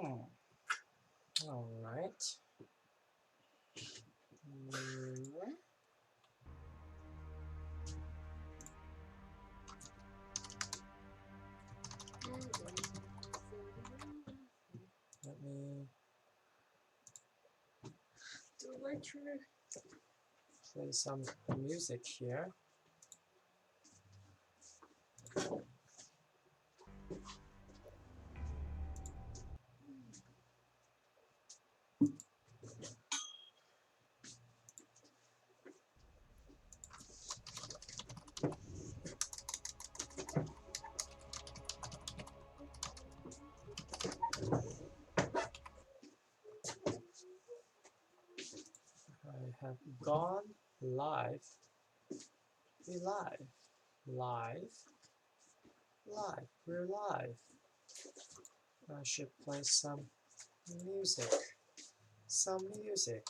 All right. Let me play some music here. I have gone live. We live. Live. Live. We're live. I should play some music. Some music.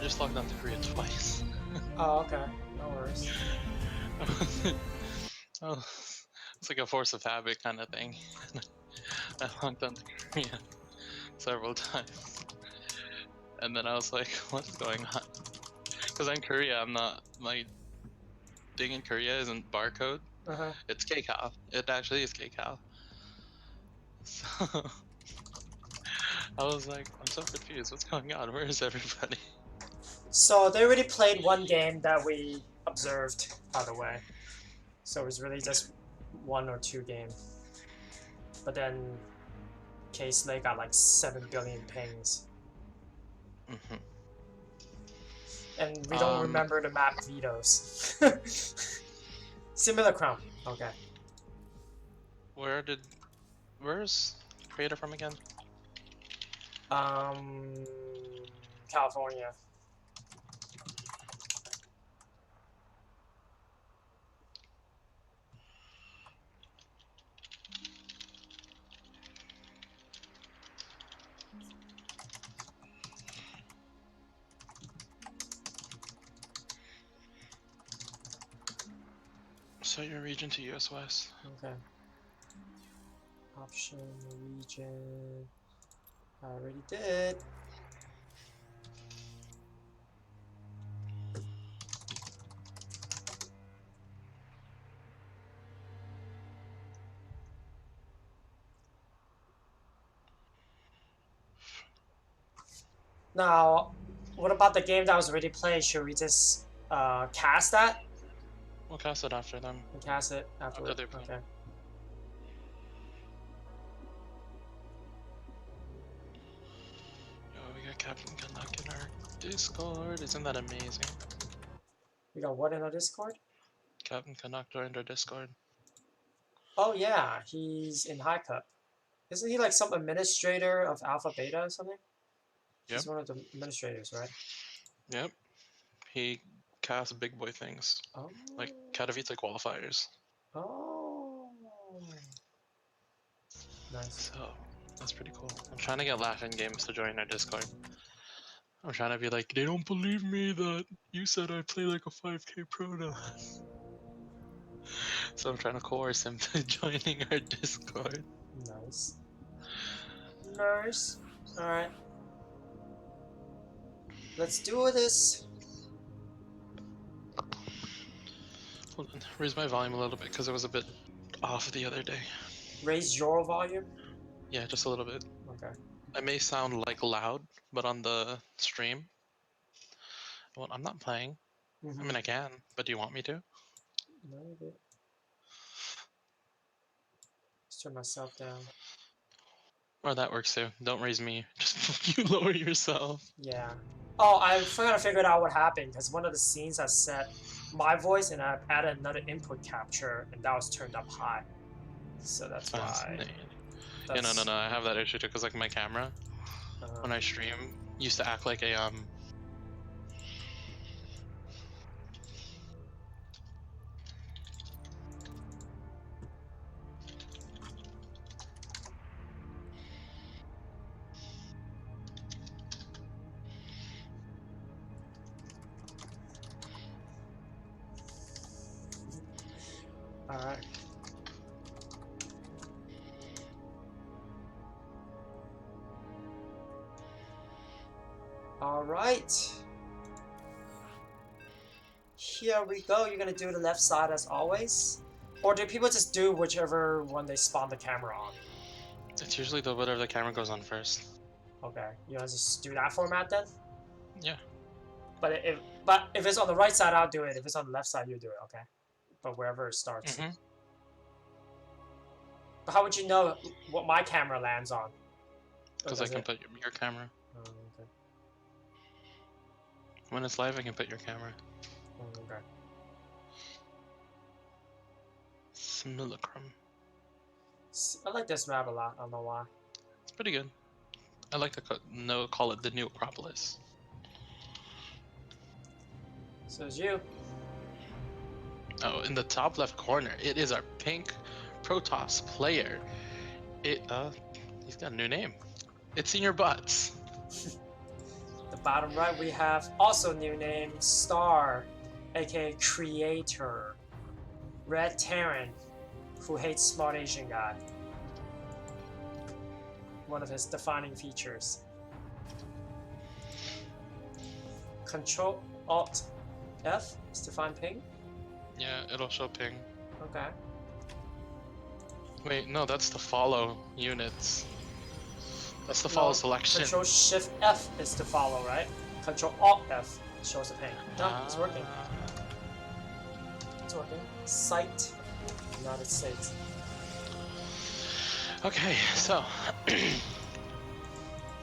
I just logged on to Korea twice. Oh, okay. No worries. Oh, it's like a force of habit kind of thing. I logged on to Korea several times. And then I was like, what is going on? Because in Korea, I'm not, my thing in Korea isn't barcode. Uh-huh. It's KCAL. It actually is KCAL. So I was like, I'm so confused. What's going on? Where is everybody? So they already played one game that we observed, by the way. So it was really just one or two games. But then K-Slay got like 7 billion pings. Mm-hmm. And we don't remember the map vetoes. Similar crown. Okay. Where's creator from again? California. Set your region to US West. Okay. Option region. I already did. Now, what about the game that was already played? Should we just cast that We'll cast it after them. and cast it After afterward? they play. Okay. Yo, we got Captain Canuck in our Discord. Isn't that amazing? We got what in our Discord? Captain Canuck joined our Discord. Oh yeah, he's in High Cup. Isn't he like some administrator of Alpha Beta or something? He's Yep. one of the administrators, right? Yep. He casts big boy things. Oh. Like Katowice qualifiers. Oh. Nice. So, that's pretty cool. I'm trying to get Laughing Games to join our Discord. I'm trying to be like, they don't believe me that you said I play like a 5k pro now. So I'm trying to coerce him to joining our Discord. Nice. Nice. Alright. Let's do this. Hold on, raise my volume a little bit because it was a bit off the other day. Raise your volume. Yeah, just a little bit. Okay. I may sound like loud, but on the stream, well, I'm not playing. I mean, I can, but do you want me to? Maybe. Let's turn myself down. Or that works too. Don't raise me. Just you lower yourself. Yeah. Oh, I forgot to figure out what happened because one of the scenes I set my voice and I added another input capture and that was turned up high. So that's why. Yeah, no. I have that issue too because like my camera, when I stream, used to act like a Alright. Alright. Here we go. You're gonna do the left side as always? Or do people just do whichever one they spawn the camera on? It's usually the whatever the camera goes on first. Okay. You wanna just do that format then? Yeah. But if it's on the right side, I'll do it. If it's on the left side, you do it, okay? But wherever it starts. But how would you know what my camera lands on? Because I can put your camera. Oh, okay. When it's live, I can put your camera. Oh, okay. Simulacrum. I like this map a lot. I don't know why. It's pretty good. I like to call it the new Acropolis. So it's you. Oh, in the top left corner, it is our pink Protoss player. He's got a new name. It's Senior Butts. The bottom right, we have also new name, Star, aka Creator. Red Terran, who hates SmartAsianGuy. One of his defining features. Control Alt F is to find ping. Yeah, it'll show ping. Okay. Wait, no, that's the follow units. That's the follow selection. Control Shift F is to follow, right? Control Alt F shows the ping. No, it's working. It's working. Site, United States. Okay, so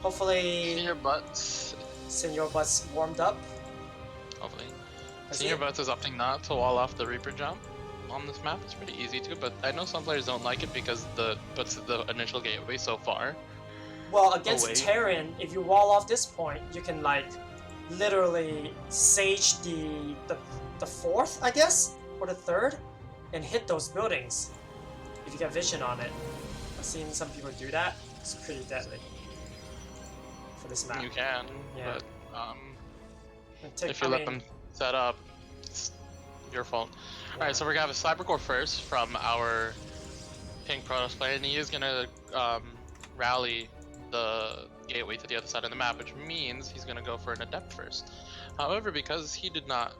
hopefully Senior Butts warmed up. Hopefully. Senior Butts is opting not to wall off the Reaper jump on this map. It's pretty easy to, but I know some players don't like it because puts the initial gateway so far. Well, against Terran, if you wall off this point, you can like literally sage the fourth, I guess, or the third, and hit those buildings if you get vision on it. I've seen some people do that. It's pretty deadly for this map. You can, yeah. But if you let them set up, it's your fault. Yeah. Alright, so we're gonna have a Cybercore first from our pink Protoss player, and he is gonna rally the gateway to the other side of the map, which means he's gonna go for an Adept first. However, because he did not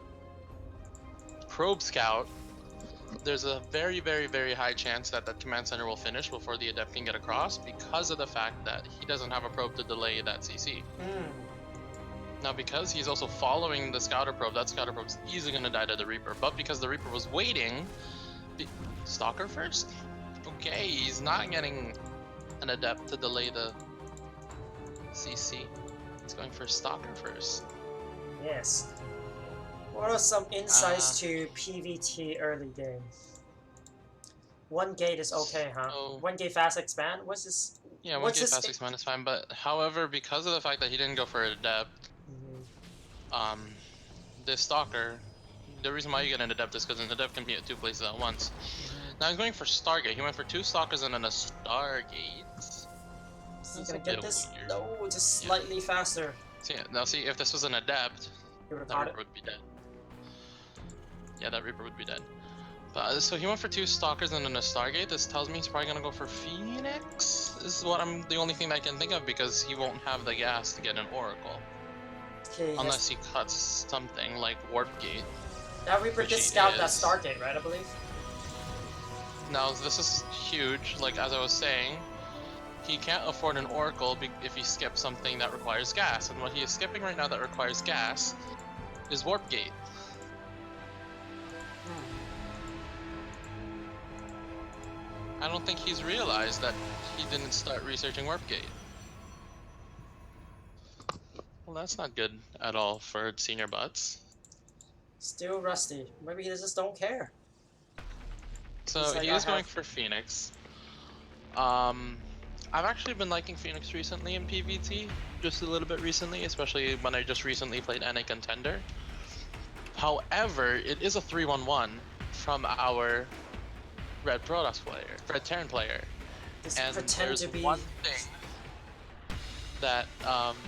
probe scout, there's a very, very, very high chance that the command center will finish before the Adept can get across because of the fact that he doesn't have a probe to delay that CC. Now, because he's also following the Scouter Probe, that Scouter Probe's easily going to die to the Reaper. But because the Reaper was waiting, Stalker first? Okay, he's not getting an Adept to delay the CC. He's going for Stalker first. Yes. What are some insights to PvT early game? One gate is okay, huh? So, One gate fast expand? What's this? yeah, one What's gate this? fast expand is fine, but however, because of the fact that he didn't go for an Adept, this Stalker, the reason why you get an Adept is because an Adept can be at 2 places at once. Now he's going for Stargate. He went for 2 Stalkers and then a Stargate. Is he gonna get this? Weird. No, just slightly faster. So yeah, now see, if this was an Adept, that Reaper would be dead. Yeah, that Reaper would be dead. But, so he went for 2 Stalkers and then a Stargate. This tells me he's probably gonna go for Phoenix. This is what the only thing I can think of, because he won't have the gas to get an Oracle. Okay, unless he cuts something like Warp Gate. That Reaper did scout that Stargate, right, I believe? Now, this is huge. Like, as I was saying, he can't afford an Oracle if he skips something that requires gas. And what he is skipping right now that requires gas is Warp Gate. I don't think he's realized that he didn't start researching Warp Gate. Well, that's not good at all for senior butts. Still rusty. Maybe he just don't care. So like, he is going for Phoenix. I've actually been liking Phoenix recently in PvT, just a little bit recently, especially when I just recently played NA Contender. However, it is a 3-1-1 from our Red Protoss player, Red Terran player. And there's one thing that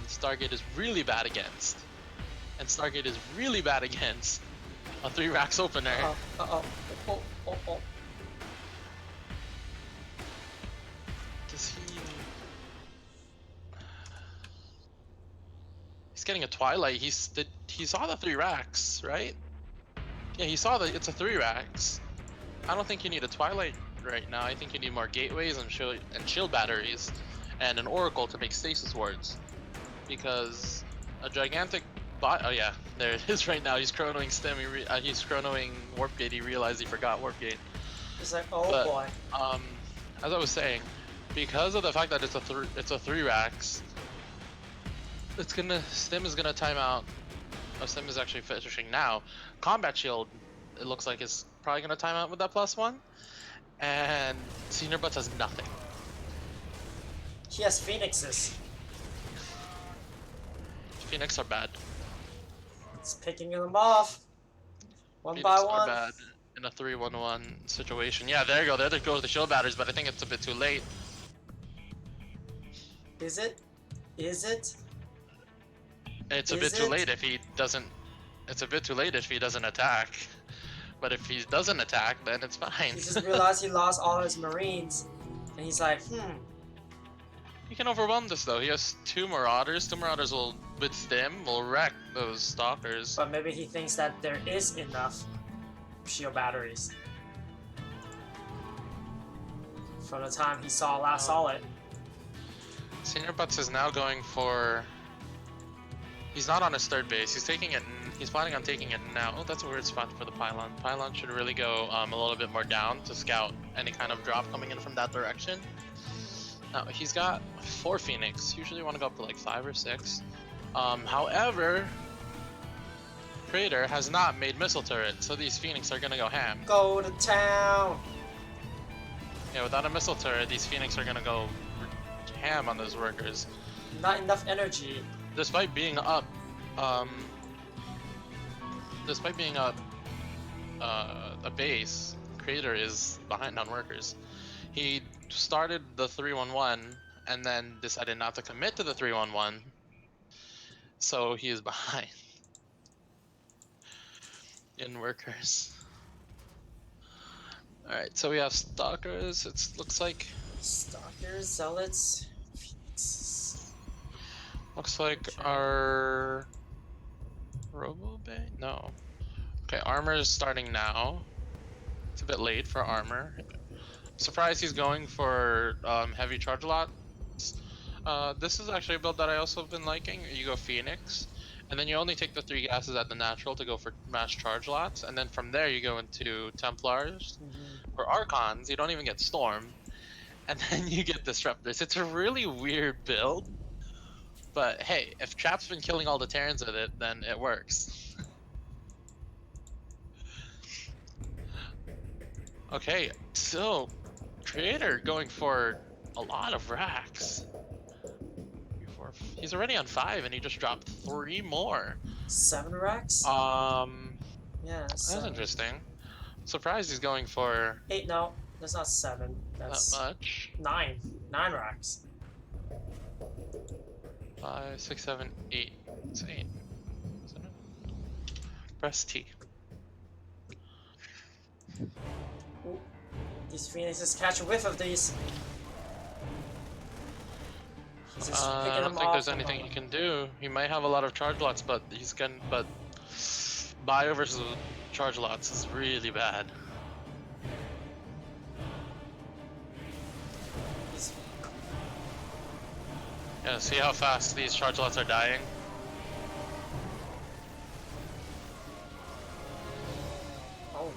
Stargate is really bad against. And Stargate is really bad against a 3 racks opener. Does he... He's getting a Twilight. He saw the 3 racks, right? Yeah, he saw that it's a 3 racks. I don't think you need a Twilight right now. I think you need more gateways and shield batteries and an Oracle to make stasis wards. Because a gigantic bot... Oh yeah, there it is right now. He's chronoing stem. He's chronoing Warp Gate. He realized he forgot Warp Gate. It's like, oh boy. As I was saying, because of the fact that it's a 3 racks, Stem is gonna time out. Oh, Stem is actually finishing now. Combat Shield, it looks like, is probably gonna time out with that +1, and Senior Butts has nothing. He has Phoenixes. Phoenix are bad. It's picking them off. One Phoenix by one. Are bad in a 3-1-1 situation. Yeah, there you go. There goes the shield batteries, but I think it's a bit too late. Is it? Is it? It's a bit too late if he doesn't. It's a bit too late if he doesn't attack. But if he doesn't attack, then it's fine. He just realized he lost all his Marines, and he's like, He can overwhelm this though. He has 2 Marauders. 2 Marauders will, with Stem, will wreck those Stalkers. But maybe he thinks that there is enough shield batteries. From the time he last saw it. Senior Butts is now going for... He's not on his 3rd base. He's taking it. He's planning on taking it now. Oh, that's a weird spot for the pylon. Pylon should really go a little bit more down to scout any kind of drop coming in from that direction. Now, he's got 4 Phoenix. Usually you want to go up to like 5 or 6. However, Praetor has not made missile turret, so these Phoenix are gonna go ham. Go to town! Yeah, without a missile turret, these Phoenix are gonna go ham on those workers. Not enough energy. Despite being up, a base, Praetor is behind on workers. He started the 3-1-1 and then decided not to commit to the 3-1-1, so he is behind in workers. Alright, so we have Stalkers. It looks like Stalkers, Zealots, looks like our Robo Bay? No. Okay, armor is starting now. It's a bit late for armor. Surprised he's going for heavy charge lots. This is actually a build that I also have been liking. You go Phoenix, And then you only take the 3 gases at the natural to go for mass charge lots, and then from there you go into Templars. For Archons, you don't even get Storm, and then you get Disruptors. It's a really weird build, but hey, if Trap's been killing all the Terrans with it, then it works. Okay, so Creator going for a lot of racks. He's already on 5 and he just dropped 3 more. 7 racks? Yeah, that's that's interesting. Surprised he's going for 8. No, that's not 7. That's that much. 9. 9 racks. 5, 6, 7, 8. It's 8. Isn't it? Press T. Ooh. These Phoenixes catch a whiff of these. He's just I picking don't them think off there's anything he can do. He might have a lot of charge lots, but he's gonna. But bio versus charge lots is really bad. Yeah, see how fast these charge lots are dying? Oh.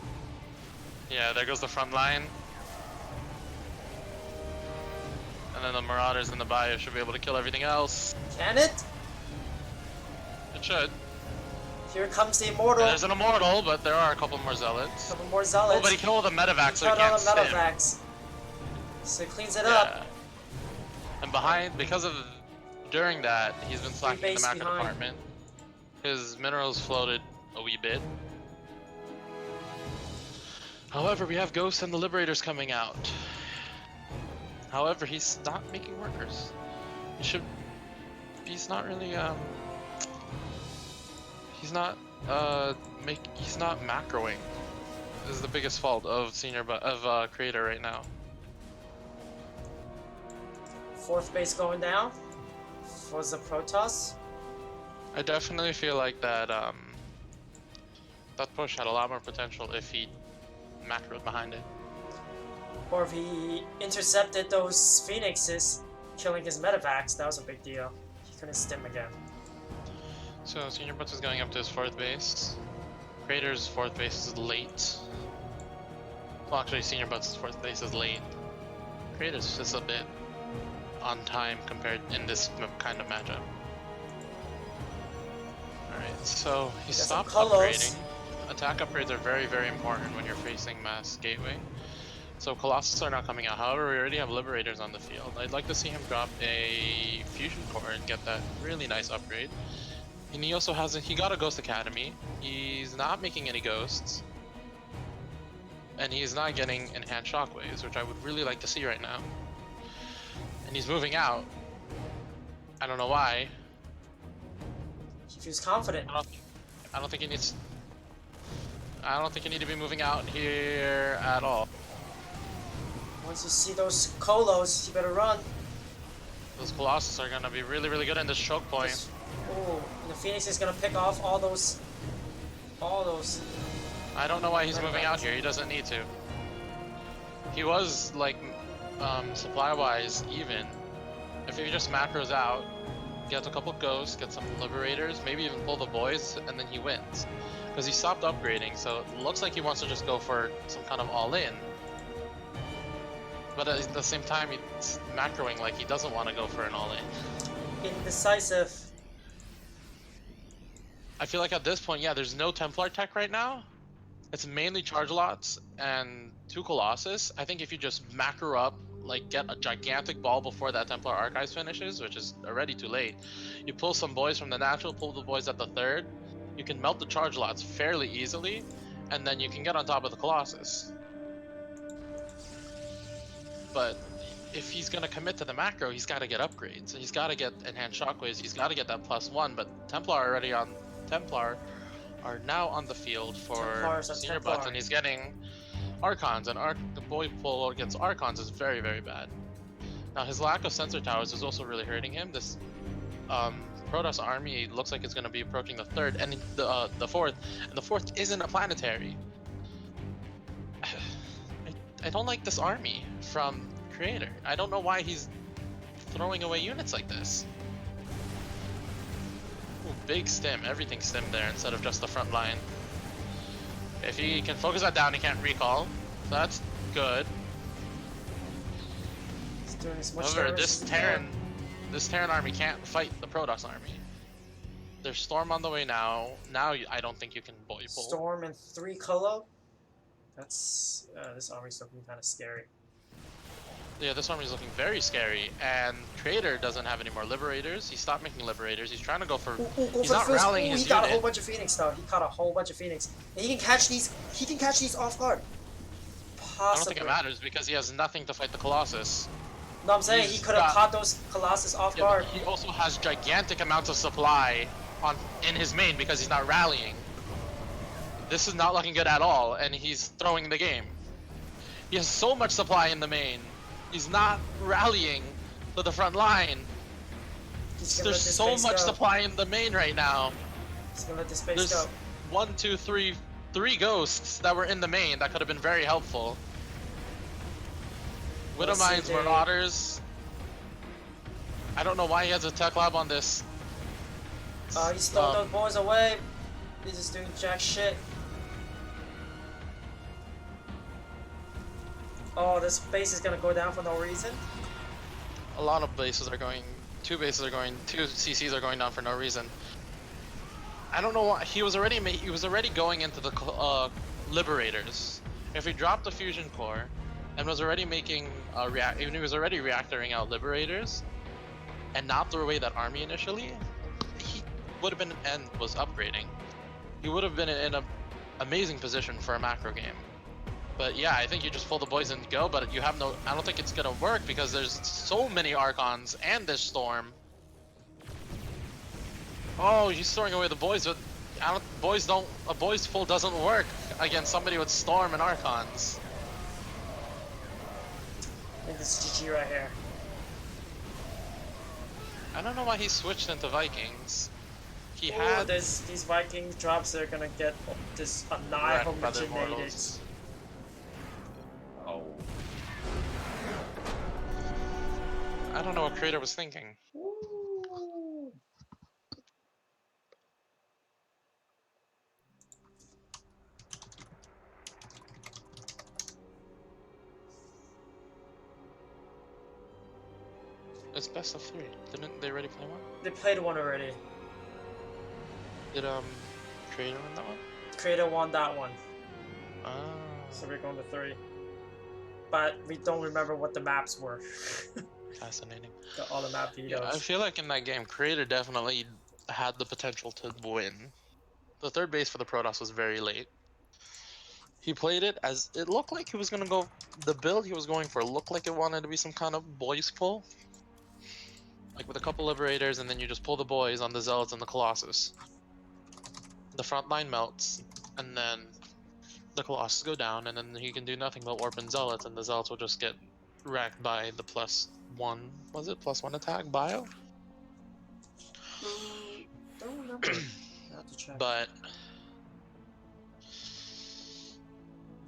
Yeah, there goes the front line. And then the Marauders and the Bio should be able to kill everything else. Can it? It should. Here comes the Immortal. There's an Immortal, but there are a couple more Zealots. A couple more Zealots. Oh, but he killed all the Medivacs, so he killed all can't the stim. Medivacs. So he cleans it Yeah. up. And behind, because of during that, he's been slacking in the base macro behind. department. His minerals floated a wee bit. However, we have Ghosts and the Liberators coming out. However, he's not making workers. He's not really, he's not macroing. This is the biggest fault of Creator right now. 4th base going down for the Protoss. I definitely feel like that that push had a lot more potential if he macroed behind it. Or if he intercepted those Phoenixes, killing his Medivacs, that was a big deal. He couldn't stim again. So Senior Butts is going up to his 4th base. Creator's 4th base is late. Well, actually, Senior Butts' 4th base is late. Creator's just a bit on time compared in this kind of matchup. Alright, so he stopped upgrading. Attack upgrades are very, very important when you're facing mass gateway. So Colossus are not coming out. However, we already have Liberators on the field. I'd like to see him drop a Fusion Core and get that really nice upgrade. And he also he got a Ghost Academy. He's not making any ghosts. And he's not getting enhanced shockwaves, which I would really like to see right now. And he's moving out. I don't know why. He feels confident. I don't think he needs. I don't think you need to be moving out here at all. Once you see those Colos, you better run. Those Colossus are gonna be really, really good in this choke point. Oh, and the Phoenix is gonna pick off all those. I don't know why he's moving out here. He doesn't need to. He was like, supply-wise even. If he just macros out, gets a couple ghosts, gets some liberators, maybe even pull the boys, and then he wins. Because he stopped upgrading, so it looks like he wants to just go for some kind of all-in. But at the same time, he's macroing like he doesn't want to go for an all-in. Indecisive. I feel like at this point, yeah, there's no Templar tech right now. It's mainly charge lots and 2 Colossus. I think if you just macro up, like get a gigantic ball before that Templar Archives finishes, which is already too late. You pull some boys from the natural, pull the boys at the 3rd. You can melt the charge lots fairly easily, and then you can get on top of the Colossus. But if he's gonna commit to the macro, he's got to get upgrades. He's got to get enhanced shockwaves. He's got to get that +1. But Templar are now on the field for Senior Butts, and he's getting Archons, and the boy pull against Archons is very, very bad. Now his lack of sensor towers is also really hurting him. This Protoss army looks like it's going to be approaching the 3rd and the 4th, and the 4th isn't a planetary. I don't like this army from Creator. I don't know why he's throwing away units like this. Ooh, big stim, everything stim there instead of just the front line. If he can focus that down, he can't recall. So that's good. He's doing as much However, damage this as he can. Terran army can't fight the Protoss army. There's Storm on the way now. Now I don't think you can boy pull. Storm and 3 Colo. That's this army's looking kind of scary. Yeah, this army is looking very scary, and Trader doesn't have any more Liberators. He stopped making Liberators. He's trying to go for. He's not rallying his He got a whole unit. bunch of Phoenix though. He caught a whole bunch of Phoenix, and he can catch these. He can catch these off guard. Possibly. I don't think it matters because he has nothing to fight the Colossus. No, I'm saying he could have caught those Colossus off guard. But he also has gigantic amounts of supply in his main because he's not rallying. This is not looking good at all, and he's throwing the game. He has so much supply in the main. He's not rallying to the front line. There's so much supply in the main right now. He's gonna let this base There's go. 1, 2, 3, 3 ghosts that were in the main that could have been very helpful. Widowmines, Marauders. I don't know why he has a tech lab on this. He stole those boys away. He's just doing jack shit. Oh, this base is gonna go down for no reason. A lot of bases are going. 2 CCs are going down for no reason. I don't know why he was already going into the Liberators. If he dropped the fusion core and was already making even he was already reactoring out Liberators and not threw away that army initially, he would have been and was upgrading. He would have been in an amazing position for a macro game. But yeah, I think you just pull the boys and go, but you have no. I don't think it's gonna work because there's so many Archons and this Storm. Oh, he's throwing away the boys, but a boys full doesn't work against somebody with Storm and Archons. I think this is GG right here. I don't know why he switched into Vikings. He Oh, had these Viking drops that are gonna get this annihilated. Oh. I don't know what Creator was thinking. Ooh. It's best of 3. Didn't they already play one? They played one already. Did Creator win that one? Creator won that one. Ah. So we're going to 3. But we don't remember what the maps were. Fascinating. Got all the map vetoes. Yeah, I feel like in that game, Creator definitely had the potential to win. The 3rd base for the Protoss was very late. He played it as it looked like he was gonna go. The build he was going for looked like it wanted to be some kind of boys pull, like with a couple Liberators, and then you just pull the boys on the Zealots and the Colossus. The front line melts, and then the Colossus go down, and then he can do nothing but warp and Zealots, and the Zealots will just get wrecked by the +1. Was it +1 attack bio? Don't remember. I have to check. But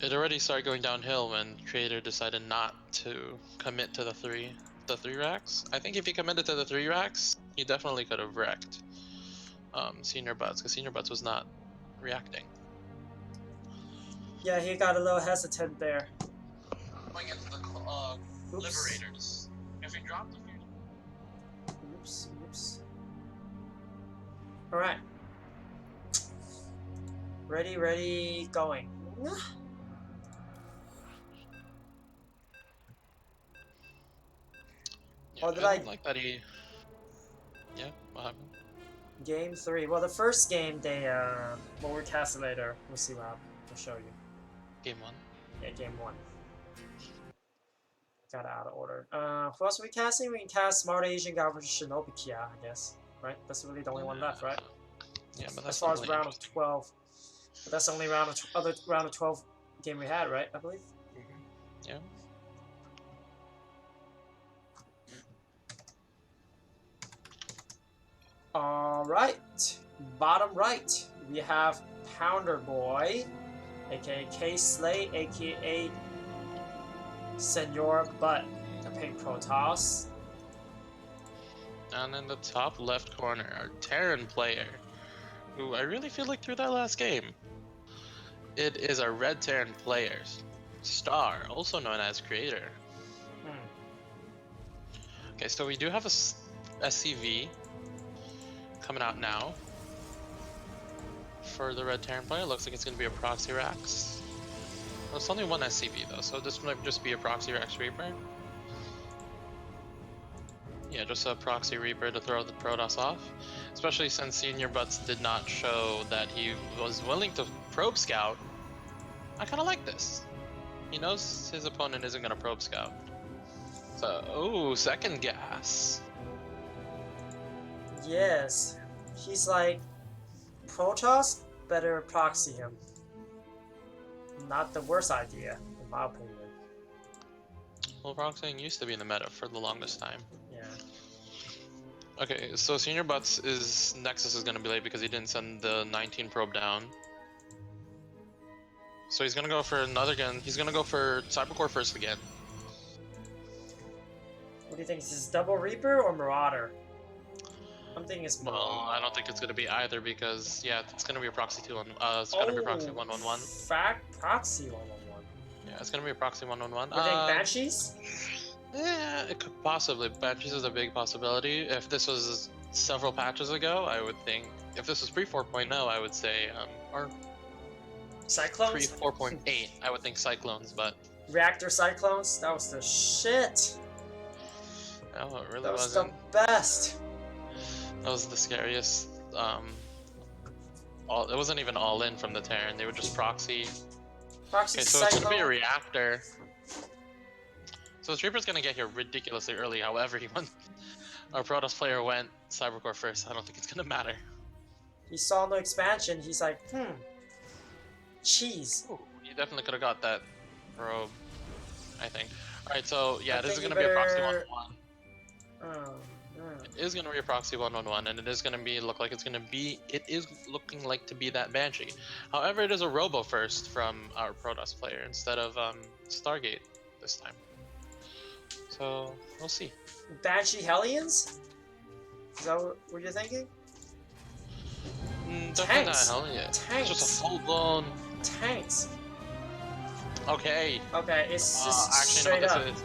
it already started going downhill when Creator decided not to commit to the 3 racks. I think if he committed to the 3 racks, he definitely could have wrecked Senior Butts, because Senior Butts was not reacting. Yeah, he got a little hesitant there. Going into the Liberators. If he dropped the fusion. Oops. Alright. Ready, going. Yeah, Oh, did I I- don't like that he. Yeah, what happened? Game 3. Well, the first game they well, we're casting later. We'll see what happens. I'll show you. Game 1. Yeah, game 1. Got it out of order. Who else are we casting? We can cast SmartAsianGuy versus Shinobi Kia, I guess. Right? That's really the only one left, right? Yeah, but that's As far as only round of 12. But that's the only round of 12 game we had, right? I believe. Yeah. Alright. Bottom right, we have Pounder Boy, aka K-Slay, aka Senor Butt, the Pink Protoss. And in the top left corner, our Terran player, who I really feel like threw that last game. It is a red Terran player, Star, also known as Creator. Okay, so we do have a SCV coming out now for the red Terran player. Looks like it's going to be a Proxy Rax. Well, it's only one SCV though, so this might just be a Proxy Rax Reaper. Yeah, just a Proxy Reaper to throw the Protoss off. Especially since Senior Butts did not show that he was willing to probe scout. I kind of like this. He knows his opponent isn't going to probe scout. So, oh, second gas. Yes. He's like, Protoss, better proxy him. Not the worst idea, in my opinion. Well, proxying used to be in the meta for the longest time. Yeah. Okay, so Senior Butts is Nexus is gonna be late because he didn't send the 19 probe down. So he's gonna go for another gun. He's gonna go for Cybercore first again. What do you think? Is this Double Reaper or Marauder? I'm thinking it's Marauder. Well, I don't think it's gonna be either because yeah, it's gonna be a proxy 2 on. It's gonna be a proxy 111. Fact proxy 111. Yeah, it's gonna be a proxy 111. You think Banshees? Yeah, it could possibly. Banshees is a big possibility. If this was several patches ago, I would think. If this was pre 4.0, I would say, or Cyclones? pre 4.8, I would think Cyclones, but Reactor Cyclones? That was the shit. no, it really That was wasn't. the best. That was the scariest. It wasn't even all in from the Terran. They were just proxy. Proxy Okay, so Cyclone. it's gonna be a reactor. So the Reaper's gonna get here ridiculously early. However, our Protoss player went Cybercore first. I don't think it's gonna matter. He saw no expansion. He's like, cheese. Ooh, he definitely could have got that probe, I think. Alright, so yeah, I this is think gonna you be a proxy better- 111. It is gonna be a proxy 111, and it is gonna be it is looking like to be that Banshee. However, it is a Robo first from our Protoss player instead of Stargate this time. So we'll see. Banshee Hellions? Is that what you're thinking? Definitely Tanks. not hell yeah. Tanks. It's just a full blown. Tanks. Okay. Okay, it's just Actually, straight no, up. this is.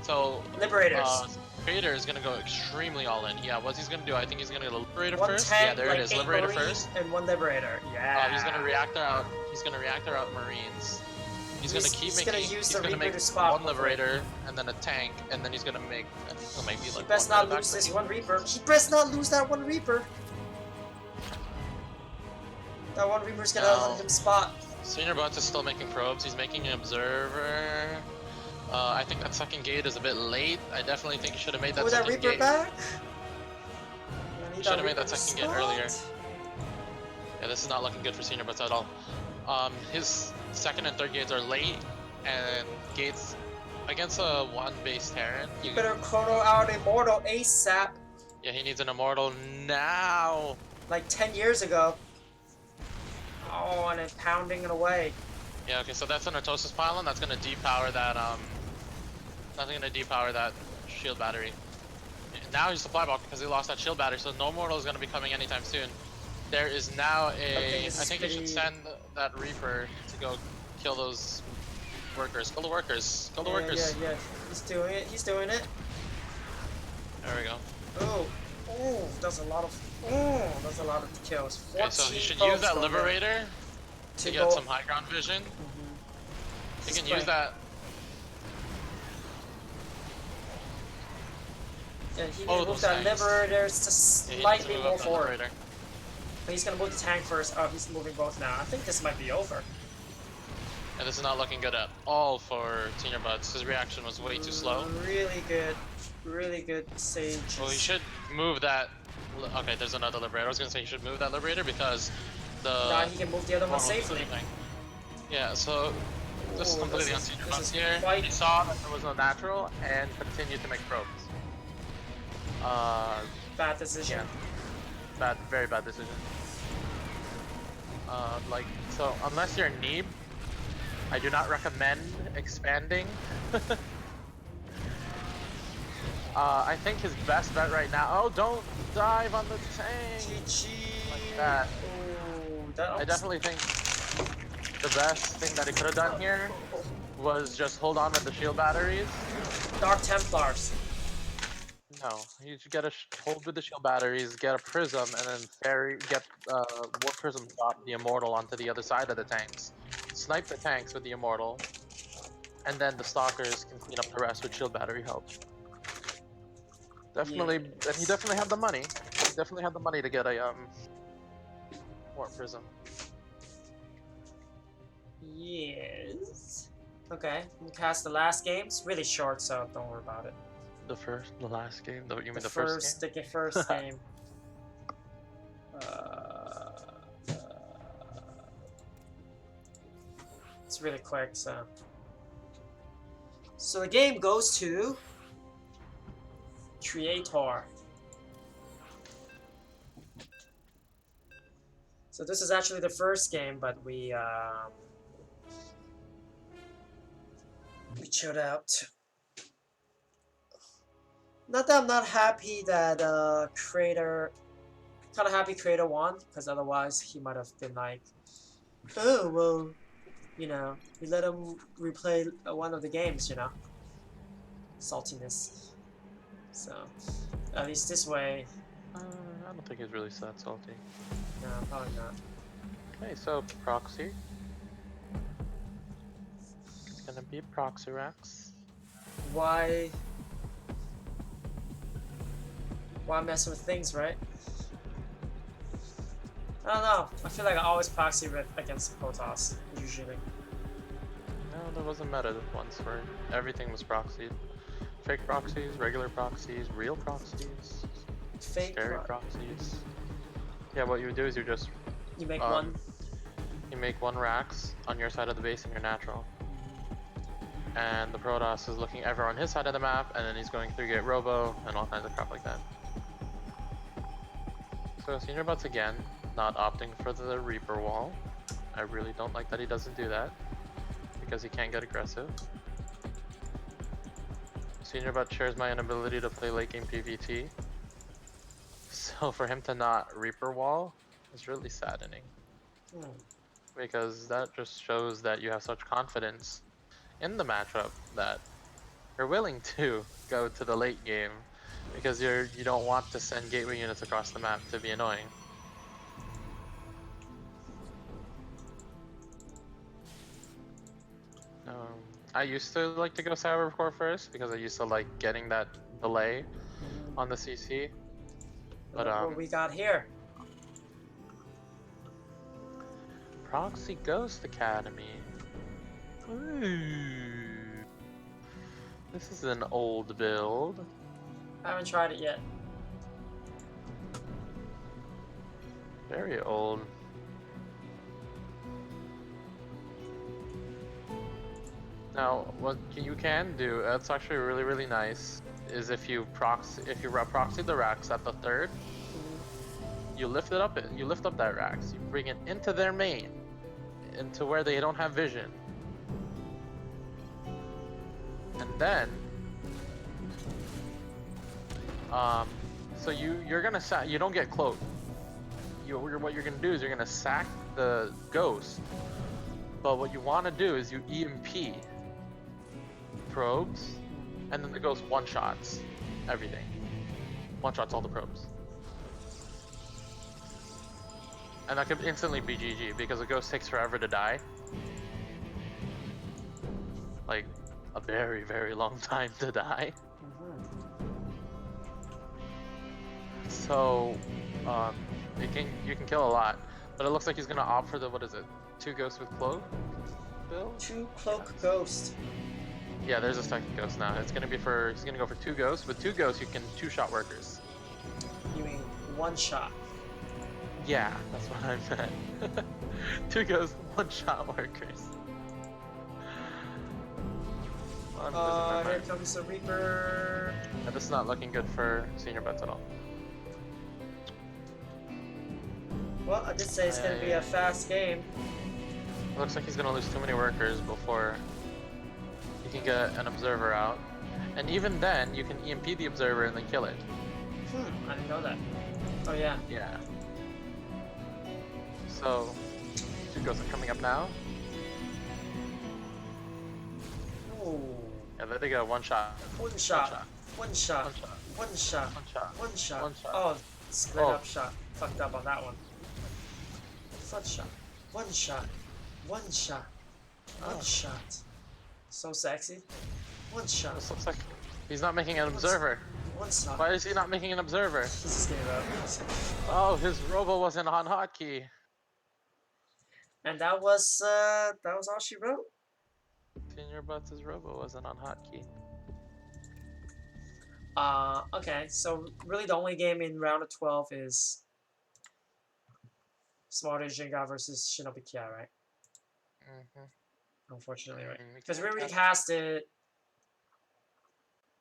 So Liberators. Creator is gonna go extremely all in. Yeah, what's he's gonna do? I think he's gonna go Liberator One first. tank, Yeah, there like it is. 8 Liberator Marine first. and one Liberator. Yeah. He's gonna reactor out. He's gonna reactor out Marines. He's gonna keep he's making. gonna use He's the gonna Reaper make to spot one Liberator and then a tank, and then he's gonna make. I think he'll maybe He like. best one not medevac lose this maybe. one Reaper. He best not lose that one Reaper. That one Reaper's gonna No. let him spot. Senior Butts is still making probes. He's making an observer. I think that second gate is a bit late. I definitely think he should have made that Pull that second Reaper gate. back. He should have made that Reaper second gate spot. earlier. Yeah, this is not looking good for Senior Butts at all. His second and third gates are late, and gates against a one-base Terran. You better chrono out Immortal ASAP. Yeah, he needs an Immortal now. Like 10 years ago. Oh, and it's pounding it away. Yeah, okay, so that's an Artosis pylon. That's gonna depower that. That's gonna depower that shield battery. Now he's supply block because he lost that shield battery, so no Mortal is gonna be coming anytime soon. There is now Okay, I think he should send that Reaper to go kill those workers. Kill the workers. Kill the workers. Yeah. He's doing it. He's doing it. There we go. Oh, that's a lot of. That's a lot of kills. Okay, so he 14 should folks use that go there Liberator to get go- some high ground vision. He He's can playing. use that. Yeah, he Oh, needs to move those that tanks. Liberator just Yeah, he needs to slightly move more up that forward. Liberator. But he's gonna move the tank first. Oh, he's moving both now. I think this might be over. And this is not looking good at all for Senior Butts. His reaction was way too slow. Really good Sage. Well, he should move that. Okay, there's another Liberator. I was gonna say he should move that Liberator because the. Now he can move the other one Mortal safely. thing. Yeah, so this is Ooh, completely this on is- Senior this Butts is here. quite- He saw that there was no natural and continued to make probes. Bad decision. Bad, very bad decision. So unless you're Neeb, I do not recommend expanding. I think his best bet right now. Oh, don't dive on the tank GG. like that. Oh, that I almost... definitely think the best thing that he could have done here was just hold on with the shield batteries. Dark Templars. No, you should get a hold with the shield batteries, get a prism, and then get warp prism shot the immortal onto the other side of the tanks. Snipe the tanks with the immortal, and then the stalkers can clean up the rest with shield battery help. Definitely, and he definitely had the money. He definitely had the money to get a warp prism. Yes. Okay, we cast the last game. It's really short, so don't worry about it. The last game? You mean The the first game? The first game. It's really quick, so. So the game goes to Creator. So this is actually the first game, but we chilled out. Not that I'm not happy that Creator, kind of happy Creator won, because otherwise he might have been like, oh well, you know, we let him replay one of the games, you know, saltiness. So at least this way. I don't think he's really that salty. No, probably not. Okay, so proxy. It's gonna be proxy Rex. Why messing with things, right? I don't know. I feel like I always proxy against Protoss, usually. No, there was a meta once where everything was proxied. Fake proxies, regular proxies, real proxies, scary proxies. Yeah, what you would do is you make one. You make one Rax on your side of the base and your natural. And the Protoss is looking ever on his side of the map, and then he's going through get Robo and all kinds of crap like that. So Senior Butts again, not opting for the Reaper wall. I really don't like that he doesn't do that, because he can't get aggressive. Senior Butt shares my inability to play late game PvT. So for him to not Reaper wall is really saddening. Because that just shows that you have such confidence in the matchup that you're willing to go to the late game because you don't want to send gateway units across the map to be annoying. I used to like to go Cybercore first because I used to like getting that delay on the CC. But look what we got here. Proxy Ghost Academy. Ooh. This is an old build. I haven't tried it yet. Very old. Now, what you can do, that's actually really nice, is if you proxy the Rax at the third, you lift up that Rax, you bring it into their main, into where they don't have vision. And then so you're gonna sack, you don't get cloaked. What you're gonna do is you're gonna sack the ghost, but what you want to do is you EMP probes, and then the ghost one-shots everything. One-shots all the probes. And that could instantly be GG, because the ghost takes forever to die. Like, a very long time to die. So, you can kill a lot. But it looks like he's gonna opt for the, what is it? 2 ghosts with cloak build? 2 cloak ghost. Yeah, there's a second ghost now. He's gonna go for 2 ghosts. With 2 ghosts, you can 2-shot workers. You mean 1 shot? Yeah, that's what I meant. 2 ghosts, 1-shot workers. Here comes the Reaper. Yeah, this is not looking good for Senior Butts at all. Well, I did say it's gonna be a fast game. Looks like he's gonna lose too many workers before he can get an observer out. And even then, you can EMP the observer and then kill it. I didn't know that. Oh yeah. Yeah. So, two girls are coming up now. Oh. Yeah, there they go. One shot. One shot. One One shot. shot. One shot. One shot. One shot. One shot. Oh, split Oh. up shot. Fucked up on that one. One shot. One shot. One shot. One shot. So sexy. One shot. This looks like he's not making an observer. One shot. Why is he not making an observer? He just gave up. Oh, his robo wasn't on hotkey. And that was all she wrote. Senior Butts' robo wasn't on hotkey. Okay, so really the only game in round of 12 is SmartAsianGuy versus Shinobi Kia, right? Unfortunately, right? Because we already cast it.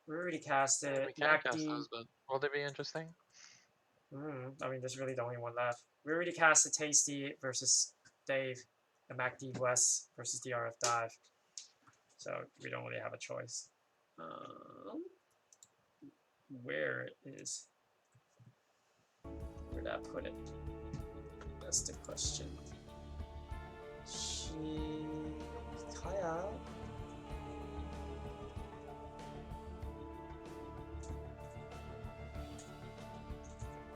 We already cast it. We can cast those, but will they be interesting? I mean, there's really the only one left. We already cast it. Tasty versus Dave, and MacD West versus the RF Dive. So we don't really have a choice. Where did I put it? That's the question. Kaya.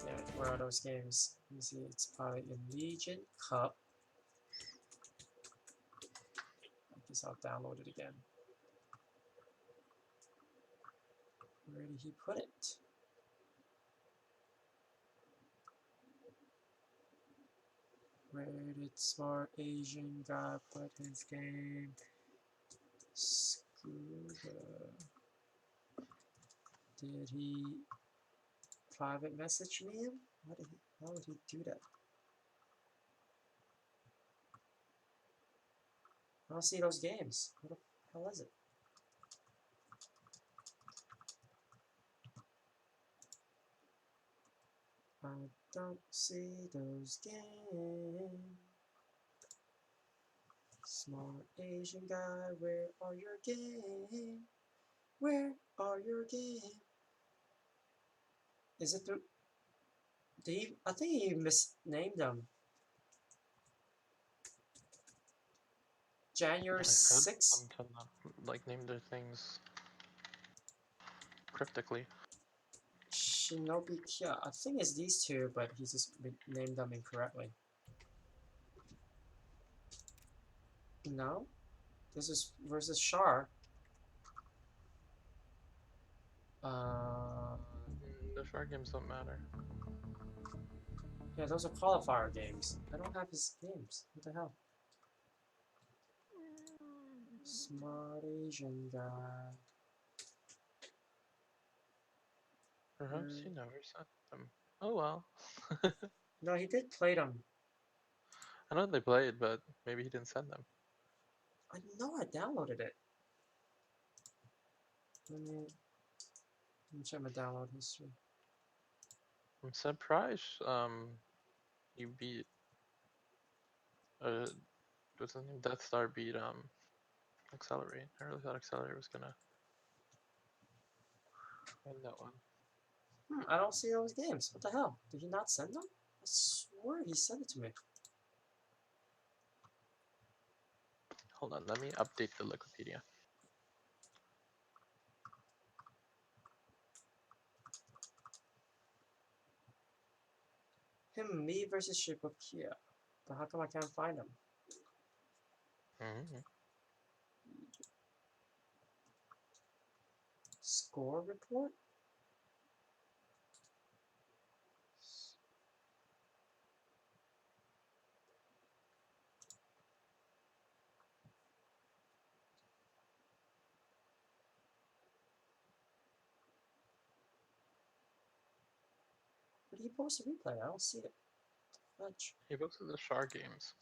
Yeah, where are those games? Let me see. It's probably in LegionCup. I guess I'll download it again. Where did he put it? Where did SmartAsianGuy put his game? Scuba. Did he private message me him? How would he do that? I don't see those games. What the hell is it? I don't see those games. SmartAsianGuy, where are your games? Where are your games? Is it through? I think he misnamed them. January 6th? Like name their things cryptically. Shinobi Kia. I think it's these two, but he just named them incorrectly. No? This is versus Char. The Shark games don't matter. Yeah, those are qualifier games. I don't have his games. What the hell? SmartAsianGuy. Perhaps he never sent them. Oh well. No, he did play them. I know they played, but maybe he didn't send them. I know I downloaded it. Let me check my download history. I'm surprised you beat what's the name? Death Star beat Accelerate. I really thought Accelerate was gonna win that one. I don't see those games. What the hell? Did he not send them? I swear he sent it to me. Hold on, let me update the Wikipedia. Me versus Shibuya. But how come I can't find him? Score report? But he posted a replay. I don't see it. Much. He posted the Shark games.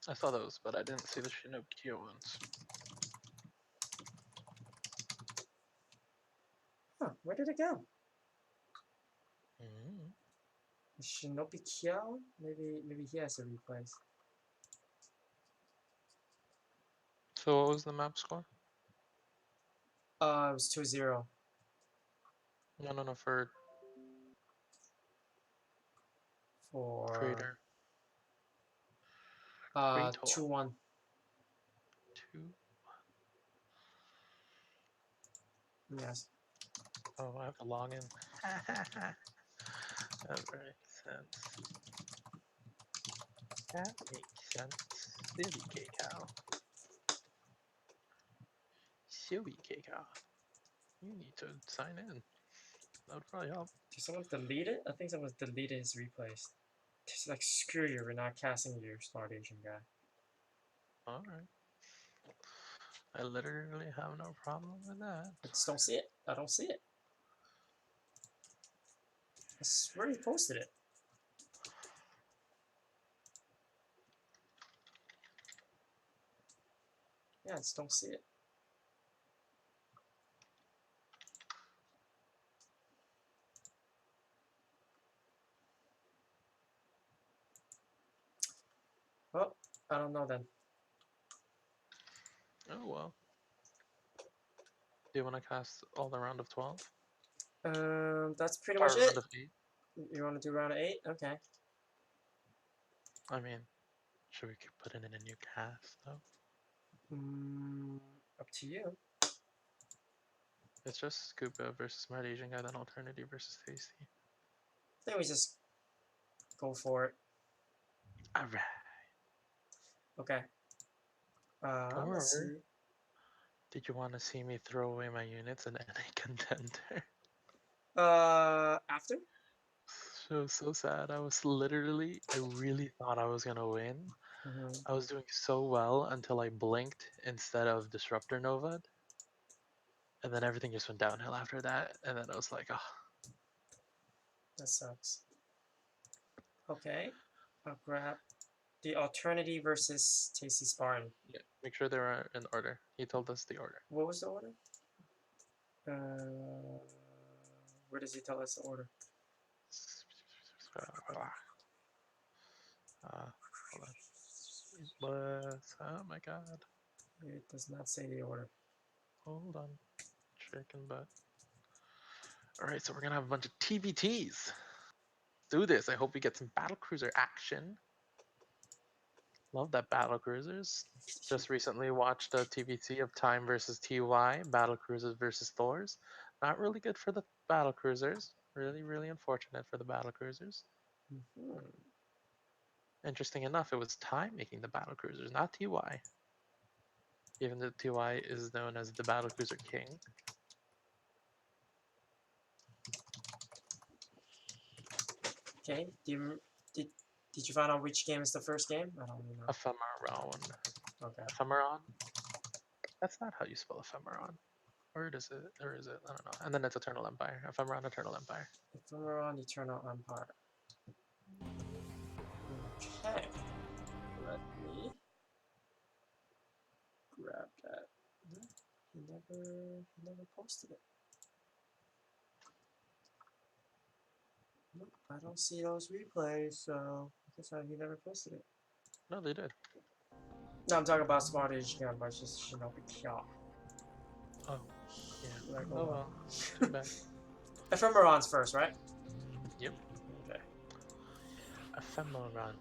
I saw those, but I didn't see the Shinobi Kia ones. Huh, where did it go? Shinobi Kia? Maybe he has the replays. So what was the map score? It was 2-0. No, for For creator. Creator. 2-1. 2. Yes. Oh, I have to log in. That makes sense. That makes sense. Silly K-Cow. Silly K-Cow. You need to sign in. That would probably help. Did someone delete it? I think someone deleted his replays. Just like, screw you, we're not casting you, SmartAsianGuy. Alright. I literally have no problem with that. I just don't see it. I don't see it. I swear he posted it. Yeah, I just don't see it. Well, I don't know then. Oh well. Do you want to cast all the round of 12? That's pretty Or much it. round of 8? You want to do round of 8? Okay. I mean, should we put it in a new cast though? Up to you. It's just Scuba versus SmartAsianGuy, then Alternity versus Tasty. I think we just go for it. Alright. Okay. Let's Or see. did you want to see me throw away my units in any contender? After? So sad. I was literally, I really thought I was gonna win. I was doing so well until I blinked instead of Disruptor Nova. And then everything just went downhill after that. And then I was like, oh. That sucks. Okay. I'll grab the Alternity versus TastySparton. Yeah, make sure they're in order. He told us the order. What was the order? Where does he tell us the order? Hold on. Oh my god. It does not say the order. Hold on. Chicken butt. Alright, so we're gonna have a bunch of TVTs. Do this. I hope we get some battlecruiser action. Love that battlecruisers. Just recently watched a TVT of Time versus TY, battlecruisers versus Thors. Not really good for the battlecruisers. Really, really unfortunate for the battlecruisers. Interesting enough, it was Time making the battlecruisers, not TY. Even though TY is known as the battlecruiser king. Okay. Did you find out which game is the first game? I don't know. Ephemeron. Okay. Ephemeron? That's not how you spell Ephemeron. Or is it? Or is it? I don't know. And then it's Eternal Empire. Ephemeron, Eternal Empire. Ephemeron, Eternal Empire. Okay. Let me grab that. He never posted it. Nope, I don't see those replays, so I guess he never posted it. No, they did. No, I'm talking about SmartAsianGuy, but it's just Shinobi Kya. Oh, yeah. Like, Oh well. Too bad. Ephemeron's first, right? Yep. Okay. Ephemeron.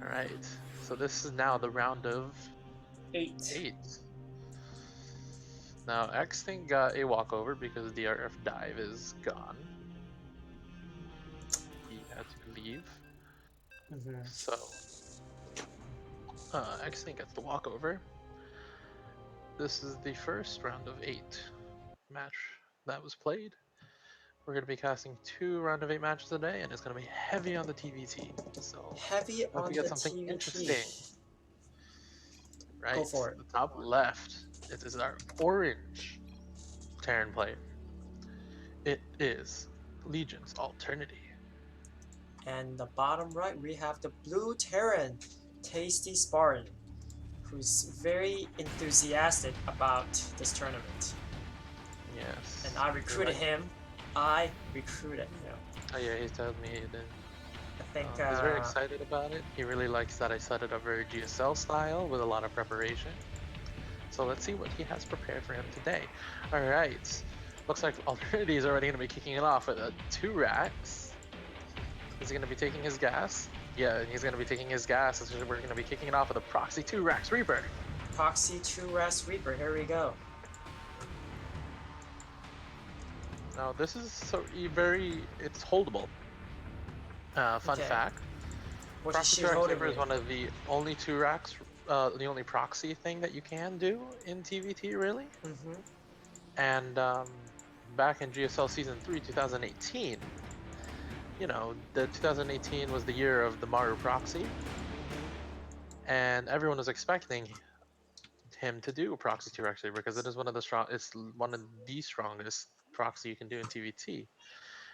Alright. So this is now the round of 8. Now X-Thing got a walkover because the DRF dive is gone. He had to leave. So X-Thing gets the walkover. This is the first round of 8 match that was played. We're going to be casting 2 round of 8 matches today, and it's going to be heavy on the TVT. So heavy on we the get something TVT. interesting. Right. Go for it. The top left, it is our orange Terran player. It is Legion's Alternity. And the bottom right, we have the blue Terran, TastySparton, who's very enthusiastic about this tournament. Yes. And I recruited him. Oh yeah, he told me he did. I think he's very excited about it. He really likes that I set it up very GSL style with a lot of preparation. So let's see what he has prepared for him today. All right. Looks like Alternity is already going to be kicking it off with 2 racks. Is he going to be taking his gas? Yeah, he's going to be taking his gas. So we're going to be kicking it off with a Proxy 2 racks Reaper. Proxy 2 Rest Reaper, here we go. Now this is it's holdable. Fun Okay. fact. What is Proxy she 2 racks holding Reaper is me? one of the only 2 racks, the only proxy thing that you can do in TVT, really. Mm-hmm. And back in GSL Season 3, 2018, you know, the 2018 was the year of the Maru proxy, and everyone was expecting him to do Proxy 2 actually because it's one of the strongest proxy you can do in TVT.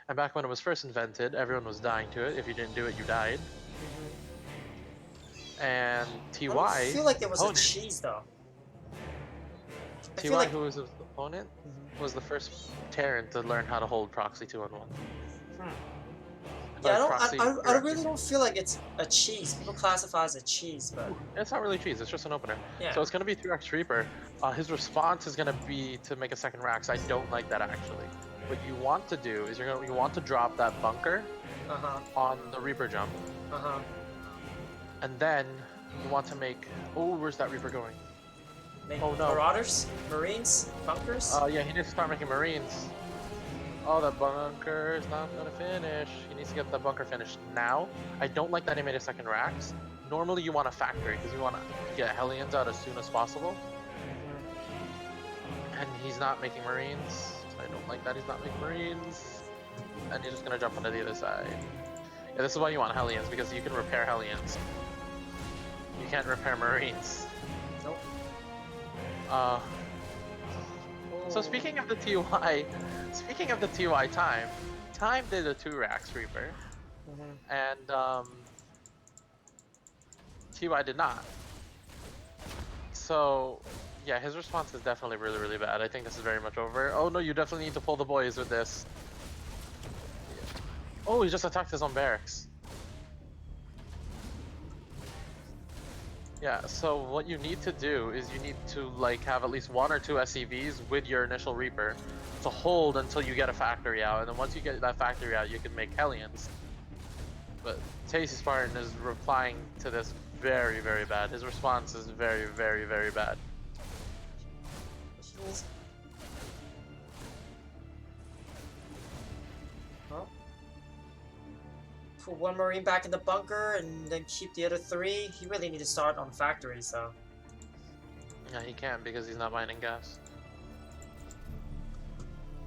And back when it was first invented, everyone was dying to it. If you didn't do it, you died. And I don't TY, feel like it was a opponent, cheese though. I TY, feel like... who was his opponent, Mhm. was the first Terran to learn how to hold Proxy 2-on-1. Yeah, Proxy I really don't feel like it's a cheese. People classify it as a cheese, but It's not really cheese, it's just an opener. yeah. So it's going to be 3x Reaper. His response is going to be to make a second rack, so I don't like that actually. What you want to do is you want to drop that bunker on the Reaper jump. And then you want to make... Oh, where's that Reaper going? Make Oh no. Marauders? Marines? Bunkers? Yeah, he needs to start making Marines. Oh, that bunker is not going to finish. He needs to get the bunker finished now. I don't like that he made a second racks. Normally you want a factory because you want to get Hellions out as soon as possible. And he's not making Marines. So I don't like that he's not making Marines. And he's just going to jump onto the other side. Yeah, this is why you want Hellions, because you can repair Hellions. You can't repair Marines. Nope. So speaking of the TY, Time did a 2 racks Reaper. And TY did not. So yeah, his response is definitely really, really bad. I think this is very much over. Oh no, you definitely need to pull the boys with this. Oh, he just attacked his own barracks. Yeah, so what you need to do is you need to like have at least 1 or 2 SCVs with your initial Reaper to hold until you get a factory out, and then once you get that factory out, you can make Hellions. But TastySparton is replying to this very, very bad. His response is very, very, very bad. Well, put 1 Marine back in the bunker and then keep the other 3. He really need to start on factory, so. Yeah, he can't because he's not mining gas.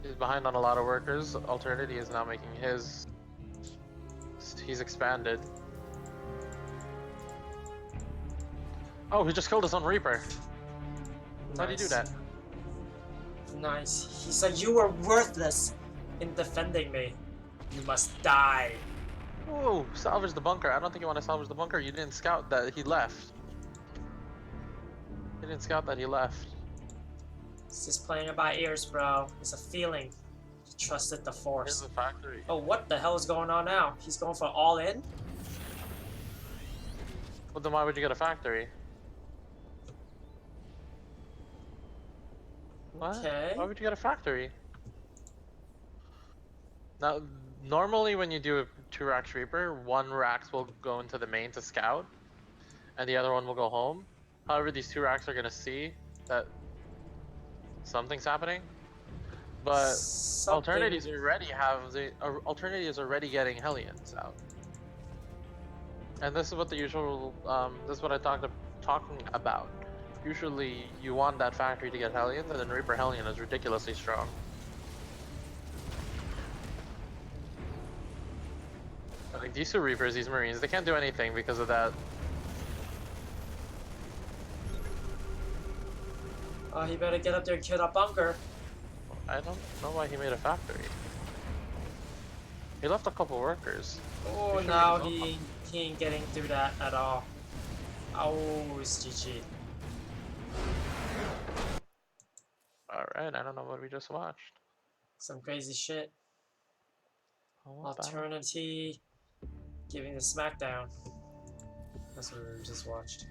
He's behind on a lot of workers. Alternity is now making his. He's expanded. Oh, he just killed his own Reaper. Why'd he do that? Nice. He said you were worthless in defending me. You must die. Whoa, salvage the bunker. I don't think you want to salvage the bunker. You didn't scout that he left. You didn't scout that he left. It's just playing it by ears, bro. It's a feeling. You trusted the Here's force. the factory. Oh, what the hell is going on now? He's going for all in? Well, then why would you get a factory? What? Okay. Why would you get a factory? Now, normally when you do a 2 racks Reaper, 1 racks will go into the main to scout, and the other one will go home. However, these 2 racks are gonna see that something's happening. But Alternity is already getting Hellions out. And this is what the usual, this is what I talking about. Usually you want that factory to get Hellions, and then Reaper Hellion is ridiculously strong. Like these 2 Reapers, these Marines, they can't do anything because of that. Oh, he better get up there and kill that bunker. I don't know why he made a factory. He left a couple workers. Oh, now he ain't getting through that at all. Oh, it's GG. Alright, I don't know what we just watched. Some crazy shit. Oh, Alternity giving the smackdown. That's what we just watched.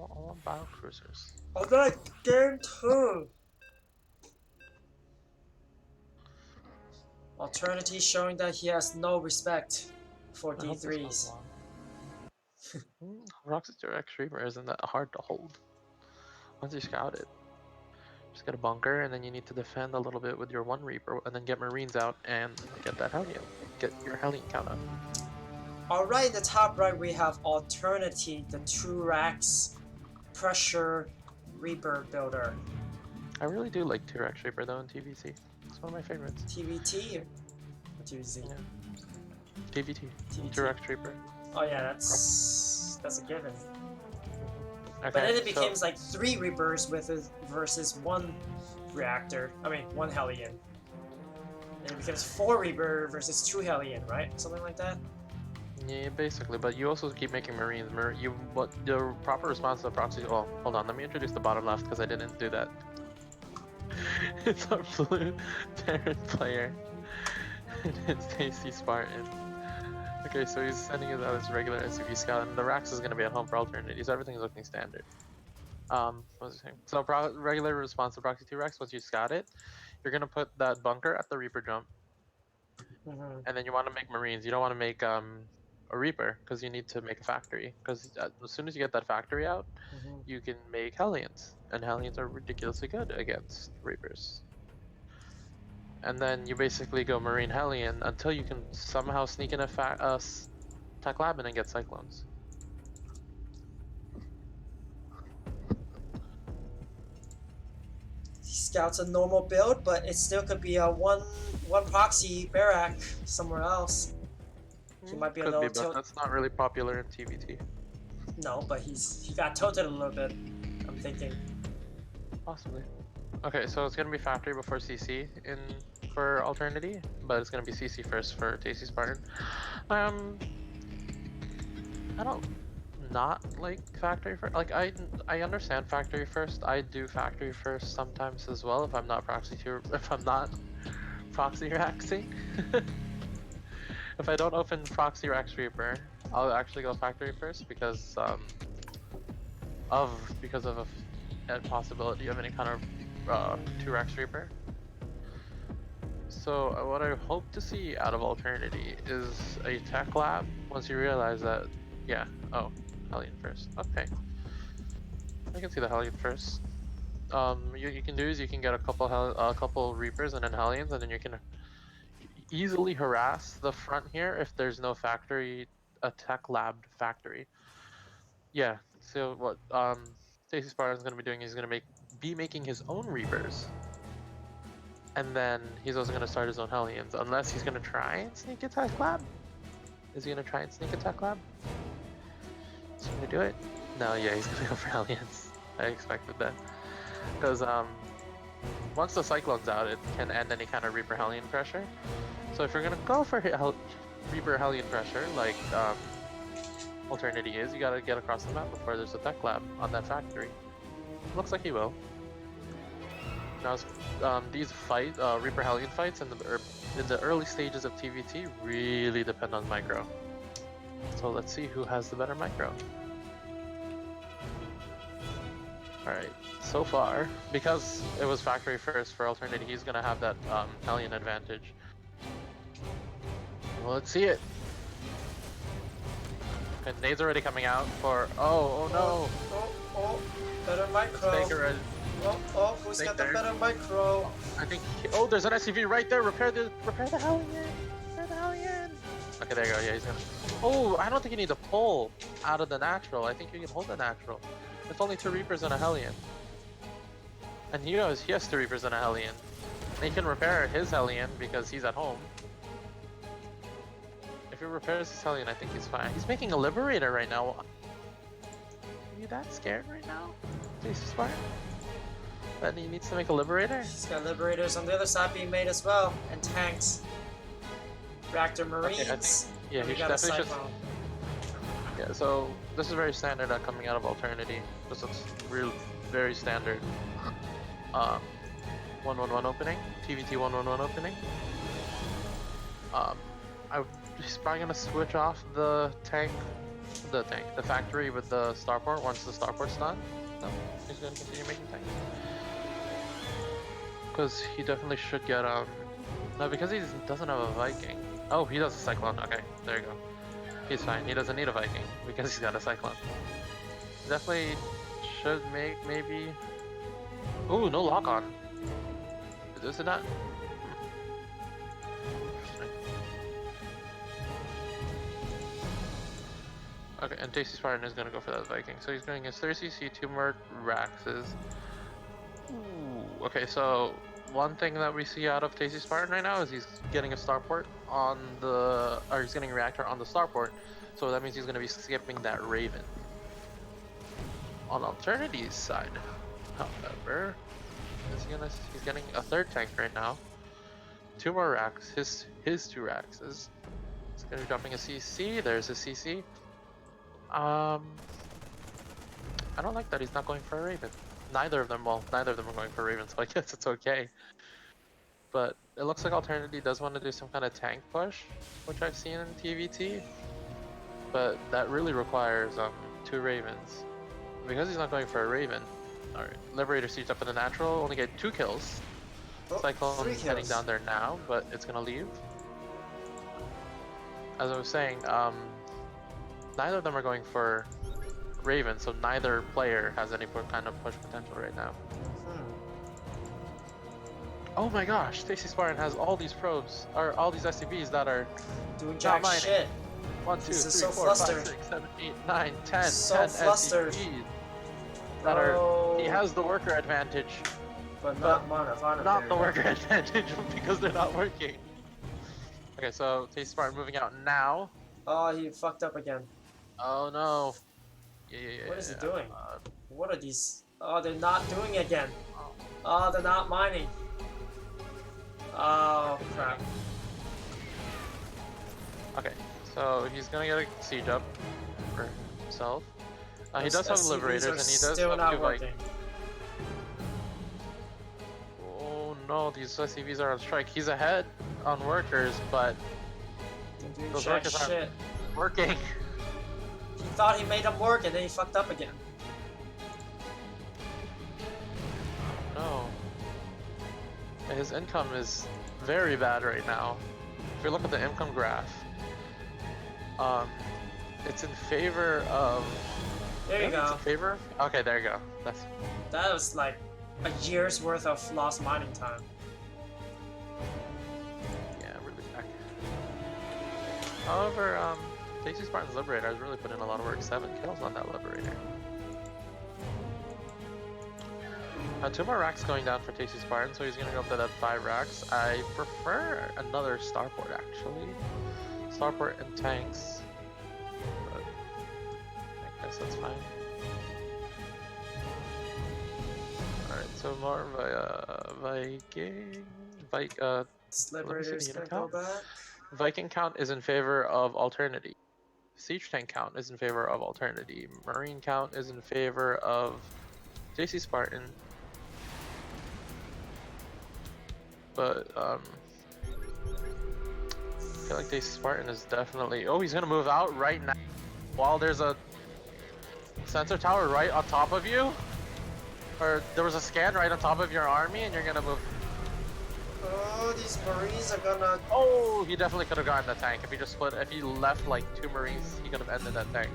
I want battle cruisers. Alright, game 2. Alternity showing that he has no respect for I hope this goes D3s. long. Roxas Direct Reaper isn't that hard to hold. Once you scout it, just get a bunker, and then you need to defend a little bit with your 1 Reaper, and then get Marines out and get that Hellion. Get your Hellion count up. Alright, in the top right we have Alternity, the 2 racks pressure Reaper builder. I really do like T-Rex Reaper though in TVC. It's one of my favorites. TVT or TVZ? Yeah. TVT. TVT. T-Rex Reaper. Oh yeah, that's a given. Okay, But then it becomes like 3 Reapers with versus 1 reactor. I mean 1 Hellion. And it becomes 4 Reaper versus 2 Hellion, right? Something like that. Yeah, basically, but you also keep making Marines. What the proper response to the proxy? Oh, hold on. Let me introduce the bottom left because I didn't do that. It's our blue Terran player. It's TastySparton. Okay, so he's sending us out his regular SUV scout, and the Rax is going to be at home for Alternity, so everything's looking standard. What was I saying? So regular response to proxy 2 Rax, once you scout it, you're going to put that bunker at the Reaper jump, and then you want to make Marines. You don't want to make a Reaper because you need to make a factory. Because as soon as you get that factory out, you can make Hellions, and Hellions are ridiculously good against Reapers. And then you basically go Marine Hellion until you can somehow sneak in a Tech Lab and get Cyclones. Scout's a normal build, but it still could be a one proxy barrack somewhere else. He might be a Could little be, but that's not really popular in TVT. No, but he got tilted a little bit. I'm thinking. Possibly. Okay, so it's gonna be factory before CC for Alternity, but it's gonna be CC first for TastySparton. I don't not like factory first. Like I understand factory first. I do factory first sometimes as well if I'm not proxy raxing. If I don't open proxy Rax Reaper, I'll actually go factory first because of a possibility of any kind of 2 Rax Reaper. So what I hope to see out of Alternity is a tech lab once you realize that, yeah, oh, Hellion first, okay. I can see the Hellion first. You can do is you can get a couple Reapers and then Hellions, and then you can easily harass the front here if there's no factory, a tech lab factory. Yeah, so what TastySparton's gonna be doing is gonna be making his own Reapers. And then he's also gonna start his own Hellions, unless he's gonna try and sneak a tech lab. Is he gonna try and sneak a tech lab? Is he gonna do it? No, yeah, he's gonna go for Hellions. I expected that. Because once the Cyclone's out, it can end any kind of Reaper Hellion pressure. So if you're gonna go for Reaper Hellion pressure, like Alternity is, you gotta get across the map before there's a tech lab on that factory. Looks like he will. Now, these Reaper Hellion fights in the early stages of TVT really depend on micro. So let's see who has the better micro. Alright, so far, because it was factory first for Alternity, he's gonna have that Hellion advantage. Well, let's see it. And nades already coming out for, oh no! Oh, better micro. Who's got the better micro? I think, there's an SUV right there. Repair the Hellion. Repair the Hellion. Okay, there you go. Yeah, he's gonna. Oh, I don't think you need to pull out of the natural. I think you can hold the natural. It's only 2 Reapers and a Hellion. And he knows he has 2 Reapers and a Hellion. And he can repair his Hellion because he's at home. If he repairs his Hellion, I think he's fine. He's making a Liberator right now. Are you that scared right now? TastySparton? That he needs to make a Liberator? He's got Liberators on the other side being made as well, and tanks. Reactor Marines. Okay, I think, yeah, he should definitely just. Yeah, so this is very standard coming out of Alternity. This looks very standard. 1-1-1 opening, TVT 1-1-1 opening. He's probably gonna switch off the tank The tank, the factory with the starport. Once the starport's done, no, he's gonna continue making tanks. Because he definitely should get no, because he doesn't have a Viking. Oh, he does a Cyclone. Okay, there you go. He's fine. He doesn't need a Viking because he's got a Cyclone. Definitely should make maybe. Ooh, no lock on. Is it not? Interesting. Okay, and TastySparton is gonna go for that Viking. So he's going his 30cc, 2 more Raxes. Ooh, okay, so one thing that we see out of TastySparton right now is he's getting a starport on the, or he's getting a reactor on the starport. So that means he's gonna be skipping that Raven. On Alternity's side, however, he's getting a 3rd tank right now. 2 more racks, his 2 racks is. He's gonna be dropping a CC. There's a CC. I don't like that he's not going for a Raven. Neither of them are going for Raven, so I guess it's okay. But it looks like Alternity does want to do some kind of tank push, which I've seen in TVT. But that really requires 2 Ravens. Because he's not going for a Raven, alright, Liberator Siege up in the natural, only get 2 kills. Oh, Cyclone heading down there now, but it's gonna leave. As I was saying, neither of them are going for Raven, so neither player has any kind of push potential right now. Oh my gosh, TastySparton has all these probes, or all these SCVs that are doing jack shit. 1, 2, 3, so 4, 5, flustered. 6, 7, 8, 9, 10, So 10 flustered. SCVs that are. He has the worker advantage, but not mana. not the worker advantage because they're not working. Okay, so TastySparton moving out now. Oh, he fucked up again. Oh no. Yeah. What is he doing? What are these? Oh, they're not doing it again. Oh, they're not mining. Oh, crap. Okay, so he's gonna get a siege up for himself. He does have liberators and he does still have not 2 working. Oh no, these SCVs are on strike. He's ahead on workers, but those Jack workers shit. aren't working. He thought he made them work and then he fucked up again. No. His income is very bad right now. If you look at the income graph, it's in favor of. There you go. It's in favor? Okay, there you go. That was like a year's worth of lost mining time. Yeah, really back. However, TastySparton's Liberator has really put in a lot of work. 7 kills on that Liberator. 2 more racks going down for TastySparton, so he's gonna go up to that 5 racks. I prefer another starport actually. Starport and tanks. But I guess that's fine. Alright, so more Viking. This Liberator's gonna go back. Viking count is in favor of Alternity. Siege tank count is in favor of Alternity. Marine count is in favor of TastySparton. But I feel like TastySparton is definitely. Oh, he's gonna move out right now while there's a sensor tower right on top of you, or there was a scan right on top of your army, and you're gonna move. Oh, these Marines are gonna. Oh, he definitely could have gotten the tank if he just split. If he left like 2 Marines, he could have ended that tank.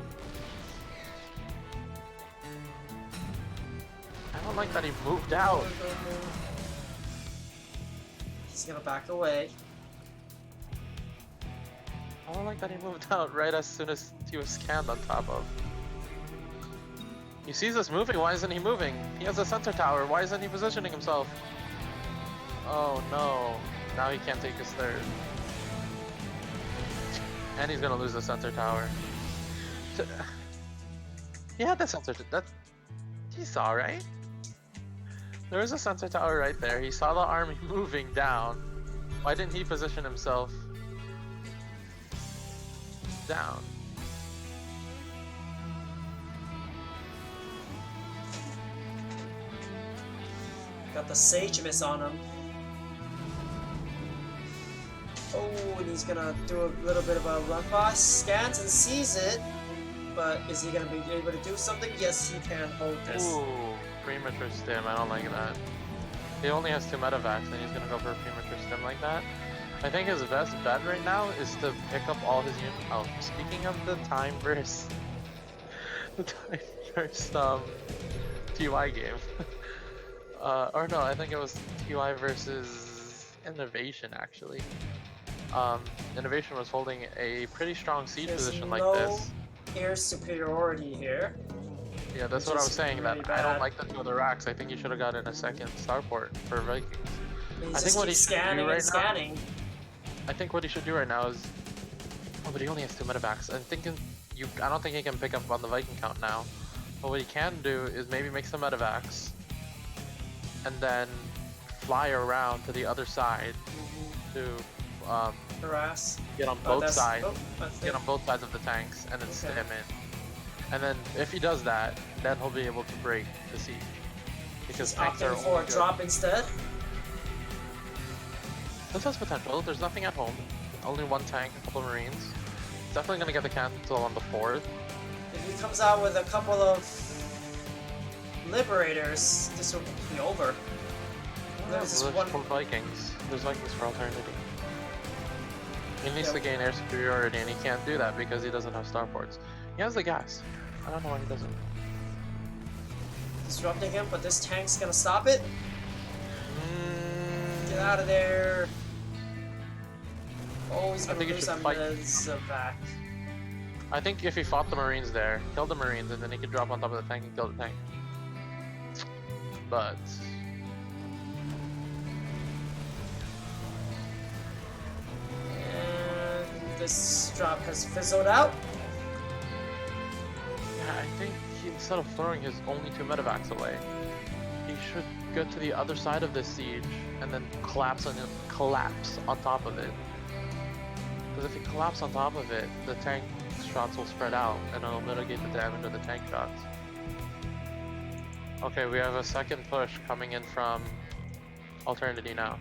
I don't like that he moved out. He's gonna back away. I don't like that he moved out right as soon as he was scanned on top of. He sees us moving, why isn't he moving? He has a sensor tower, why isn't he positioning himself? Oh no, now he can't take his 3rd. And he's gonna lose the sensor tower. He had the sensor, he saw, right? There was a sensor tower right there. He saw the army moving down. Why didn't he position himself down? Got the Sage Miss on him. Oh, and he's gonna do a little bit of a run by, scans and sees it. but is he gonna be able to do something? Yes, he can hold this. Ooh, premature stim. I don't like that. He only has 2 medevacs, and he's gonna go for a premature stim like that. I think his best bet right now is to pick up all his units. Oh, speaking of the time versus the time versus TY game. Or no, I think it was TY versus Innovation actually. Innovation was holding a pretty strong siege There's position no like this. air superiority here. Yeah, that's which what I is was saying. really That I don't bad. like the 2 other racks. I think you should have gotten a second starport for Vikings. He I just think what he keeps should do scanning right and scanning. I think what he should do right now is. Oh, but he only has 2 medevacs. I'm thinking I don't think he can pick up on the Viking count now. But what he can do is maybe make some medevacs, and then fly around to the other side to Harass. get on Oh, both sides. that's Get it. on both sides of the tanks, and then Okay. stim in. And then if he does that, then he'll be able to break the siege. Because He's tanks are opting for only a good. drop instead. This has potential. There's nothing at home. Only 1 tank, a couple marines. It's definitely gonna get the cancel on the 4th. If he comes out with a couple of liberators, this will be over. There's There's just one. Vikings. There's Vikings for Alternity. He needs Yeah. to gain air superiority, and he can't do that because he doesn't have starports. He has the gas. I don't know why he doesn't. Disrupting him, but this tank's gonna stop it. Get out of there. Oh, he's I gonna think he lose should some fight. back. I think if he fought the marines there, killed the marines, and then he could drop on top of the tank and kill the tank. But And this drop has fizzled out. yeah, I think instead of throwing his only 2 medevacs away, he should go to the other side of this siege and then collapse on top of it. Because if he collapses on top of it, the tank shots will spread out and it'll mitigate the damage of the tank shots. Okay, we have a second push coming in from Alternity now.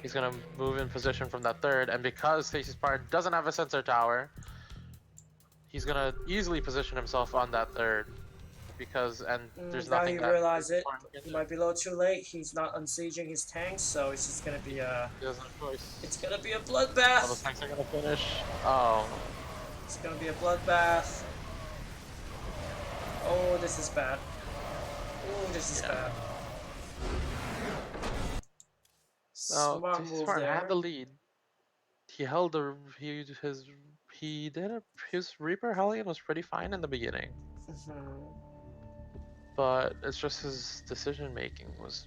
He's gonna move in position from that 3rd, and because TastySparton doesn't have a sensor tower, he's gonna easily position himself on that 3rd. Because there's Now nothing he that realized it. TastySparton can He do. might be a little too late. He's not unsieging his tanks, so it's just gonna be a. He doesn't have a choice. It's gonna be a All bloodbath. those tanks are gonna finish. Oh. It's gonna be a bloodbath. Oh, this is bad. Oh, this is bad. Now, Smart move TastySparton there. had the lead. He held the his Reaper Hellion was pretty fine in the beginning, but it's just his decision making was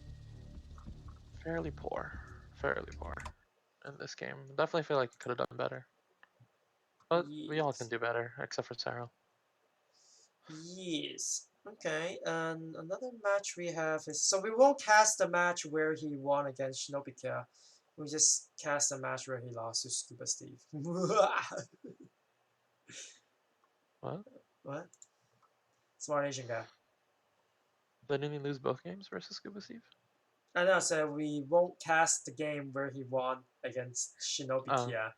fairly poor in this game. Definitely feel like he could have done better, but we all can do better except for Cyril. Yes. Okay, and another match we have is so we won't cast the match where he won against Shinobikia. We just cast a match where he lost to ScubaSteve. What? What? SmartAsianGuy. Didn't he lose both games versus ScubaSteve? I know, so we won't cast the game where he won against Shinobikia,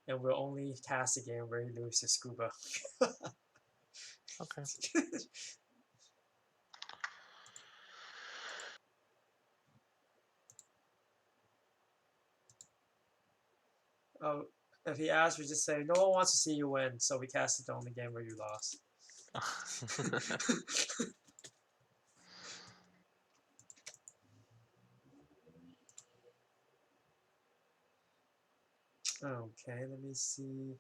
and we'll only cast the game where he loses to Scuba. Okay. Oh, if he asks, we just say, no one wants to see you win, so we casted the only game where you lost. Okay, let me see.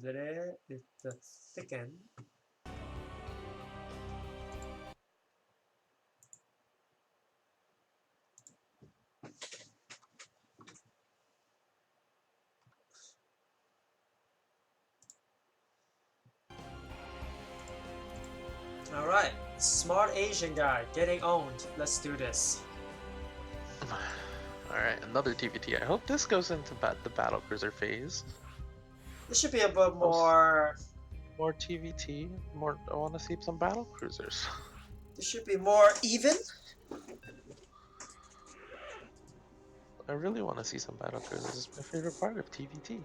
There is the thicken. Alright, SmartAsianGuy getting owned. Let's do this. Alright, another TVT. I hope this goes into the battle cruiser phase. This should be a bit more. More TVT. I want to see some battle cruisers. This should be more even. I really want to see some battle cruisers. It's my favorite part of TVT.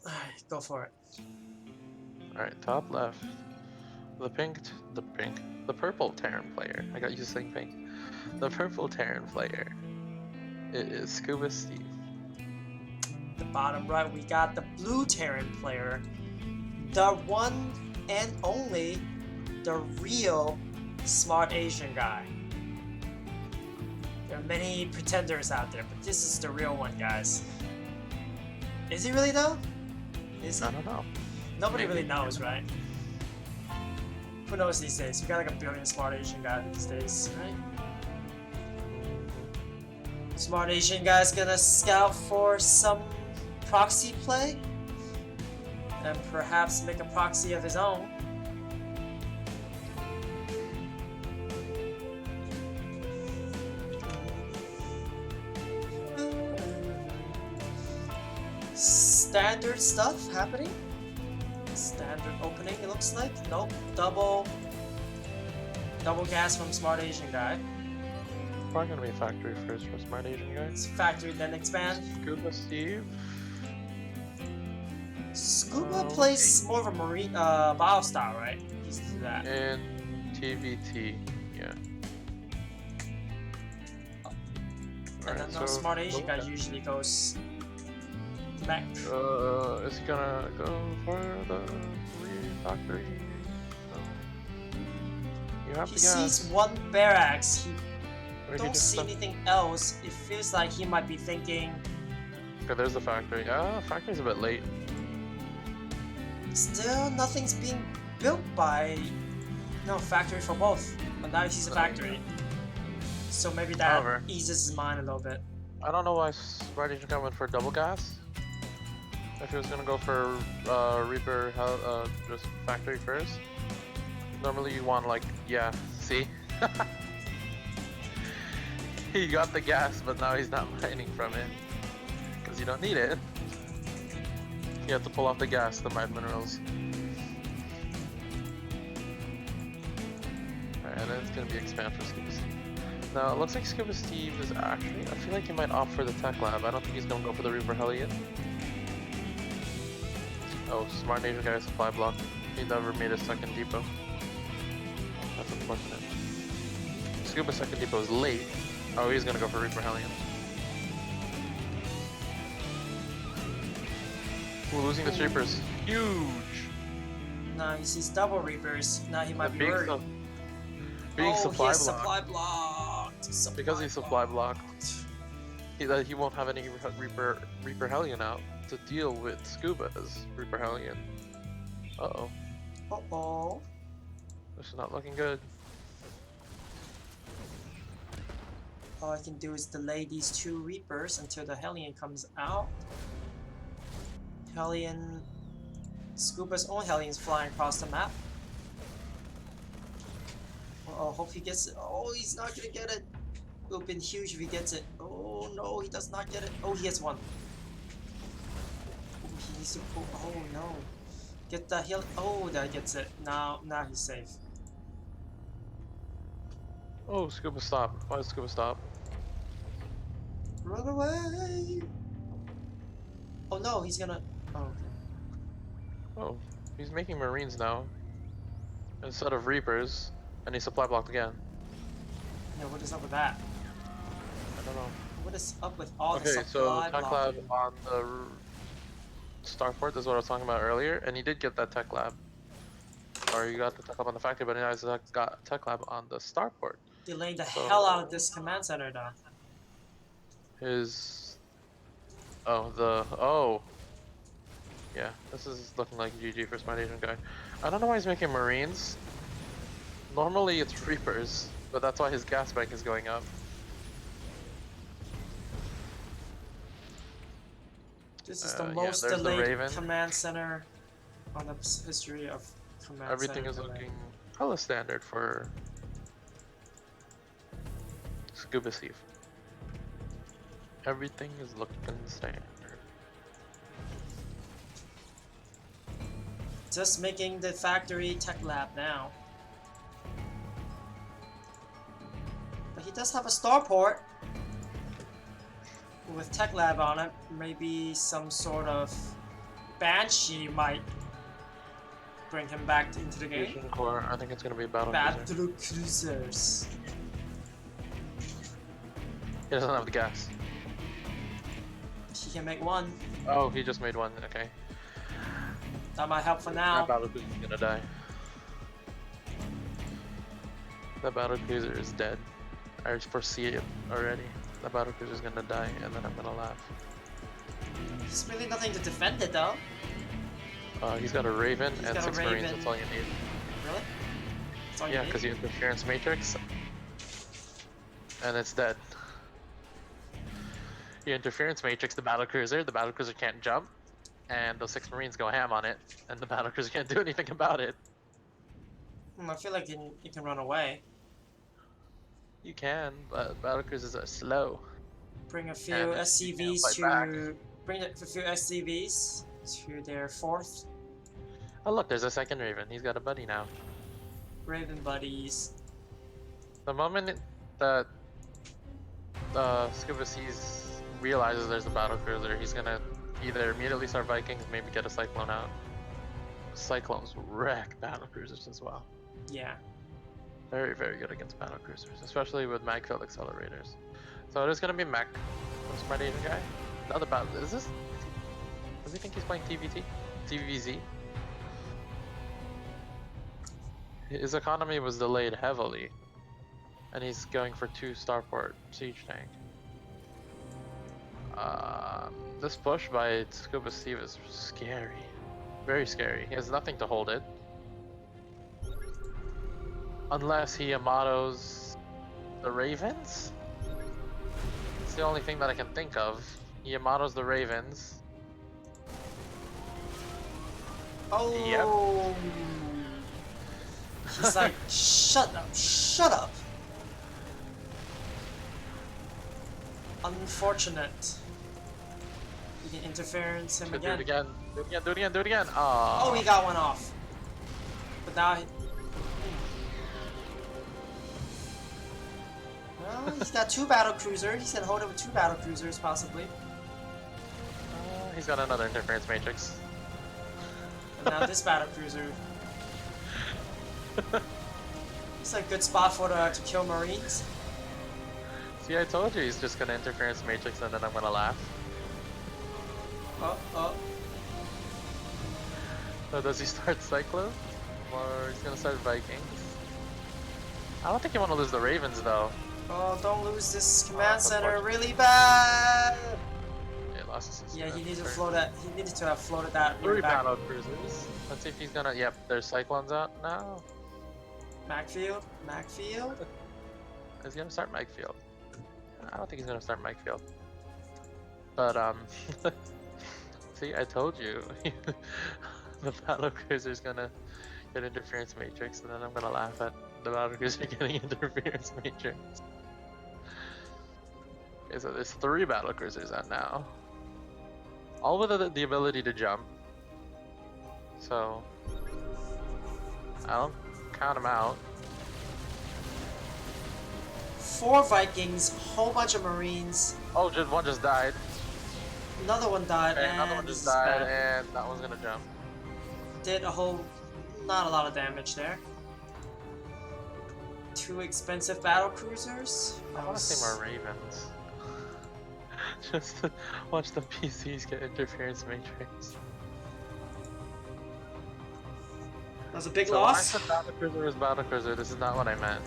Alright, go for it. Alright, top left. The purple Terran player. I got used to saying pink. The purple Terran player. It is ScubaSteve. The bottom right, we got the blue Terran player. The one and only, the real smart Asian guy. There are many pretenders out there, but this is the real one, guys. Is he really though? Is he? I don't know. Nobody really knows, right? Who knows these days? You got like a billion smart Asian guys these days, right? Smart Asian guy's gonna scout for some proxy play and perhaps make a proxy of his own. Standard stuff happening. Standard opening, it looks like. Nope. Double gas from Smart Asian Guy. Probably gonna be factory first for Smart Asian Guy. It's factory, then expand. ScubaSteve. Scuba plays more of a marine bio style, right? He used to do that. And TVT, yeah. And then no Smart Asian Guy usually goes mech. Is he gonna go for the factory? No. You have He to guess. sees one barracks. He Or don't just see anything else. It feels like he might be thinking. Okay, there's the factory. Factory's a bit late. Still, nothing's being built by no factory for both. But now he sees a factory. So maybe that However, eases his mind a little bit. I don't know why Smart Asian Guy went for double gas. If he was gonna go for Reaper, just factory first. Normally you want like, yeah, see? He got the gas, but now he's not mining from it. Because you don't need it. You have to pull off the gas to mine minerals. Alright, and then it's gonna be expand for ScubaSteve. Now, it looks like ScubaSteve is actually, I feel like he might opt for the tech lab. I don't think he's gonna go for the Reaper Hellion. Oh, Smart Asian Guy supply block. He never made a second depot. That's unfortunate. Scuba's second depot is late. Oh, he's gonna go for Reaper Hellion. Ooh, losing the Reapers. Huge! Now he sees double Reapers. Now he might be Being worried. being supply he is blocked. supply blocked. Because he's supply blocked. He won't have any Reaper Hellion out to deal with Scuba's Reaper Hellion. Uh-oh. Uh-oh. This is not looking good. All I can do is delay these two Reapers until the Hellion comes out. Hellion... Scuba's own Hellion's flying across the map. Oh, hope he gets it. Oh, he's not gonna get it. It would have been huge if he gets it. Oh no, he does not get it. Oh, he gets one. Oh, he needs to pull. Oh no. Get the Helion. Oh, that gets it. Now he's safe. Oh, Scuba stop. Why does Scuba stop? Run away! Oh no, he's gonna... Oh, okay. Oh, he's making Marines now. Instead of Reapers. And he's supply blocked again. Yeah, what is up with that? I don't know. What is up with all the Okay, so supply Tech blocking? Lab on the Starport is what I was talking about earlier. And he did get that Tech Lab. Or you got the Tech Lab on the factory, but now he's got Tech Lab on the Starport. Delaying the hell out of this command center though. His... Oh. Yeah, this is looking like GG for Smart Asian Guy. I don't know why he's making Marines. Normally it's Reapers, but that's why his gas bank is going up. This is the Yeah, most there's the delayed Raven. command center on the history of command Everything center is delay. looking hella standard for ScubaSteve. Everything is looking standard. Just making the factory tech lab now. But he does have a starport. with Tech Lab on it, maybe some sort of Banshee might bring him back into the game. Fusion Core, I think it's gonna be Battle Cruiser. Battle Cruisers. He doesn't have the gas. He can make one. Oh, he just made one, okay. That might help for now. That Battle Cruiser is gonna die. That Battle Cruiser is dead. I foresee it already. That Battle Cruiser is gonna die, and then I'm gonna laugh. There's really nothing to defend it though. He's got a Raven He's and got a 6 Marines, Raven. that's all you need. Really? That's all you Yeah, need? because you interference matrix. And it's dead. You interference matrix the battlecruiser can't jump, and those 6 Marines go ham on it, and the battlecruiser can't do anything about it. I feel like you can run away. You can, but battlecruisers are slow. Bring a few And you SCVs can't fight to a few SCVs to their 4th Oh look, there's a second Raven. He's got a buddy now. Raven buddies. The moment that ScubaSteve realizes there's a battlecruiser, he's gonna either immediately start Vikings, maybe get a Cyclone out. Cyclones wreck battlecruisers as well. Yeah. Very, very good against battlecruisers, especially with mag-filled accelerators. So it is gonna be mech from SmartAsianGuy. The other battle is this? Does he think he's playing TVT? TVZ? His economy was delayed heavily, and he's going for 2 starport siege tank. This push by ScubaSteve is scary. Very scary. He has nothing to hold it. Unless he Yamato's the Ravens? It's the only thing that I can think of. He Yamato's the Ravens. Oh. He's like, shut up, shut up. Unfortunate. You can interference him Do again. it again. Do it again. Do it again. Do it again. Oh, he got one off. But now he... Well, he's got 2 battle cruisers. He's gonna hold it with 2 battle cruisers, possibly. He's got another interference matrix. And now this battle cruiser. It's a good spot for to kill Marines. See, I told you he's just gonna interference matrix and then I'm gonna laugh. Oh. So does he start Cyclone? Or he's gonna start Vikings? I don't think you want to lose the Ravens though. Oh, don't lose this command that's center unfortunate. really bad. Yeah, he lost his Yeah, he needed to turn. float that. He needed to have floated that 3 really back. battle cruisers. Let's see if he's gonna. Yep, there's Cyclones out now. Macfield. He's gonna start Magfield. I don't think he's gonna start Magfield. But see, I told you, the battle cruiser's gonna get interference matrix, and then I'm gonna laugh at the battle cruiser getting interference matrix. Okay, so there's 3 battle cruisers out now, all with the ability to jump. So I don't count them out. 4 Vikings, whole bunch of Marines. Oh, just one just died. Another one died, Okay, and another one this just is died, bad. and that one's gonna jump. Did a whole, not a lot of damage there. 2 expensive battle cruisers. I want to see more Ravens. Just to watch the PCs get interference matrix. That was a big So when I loss. said battlecruiser is battlecruiser, this is not what I meant.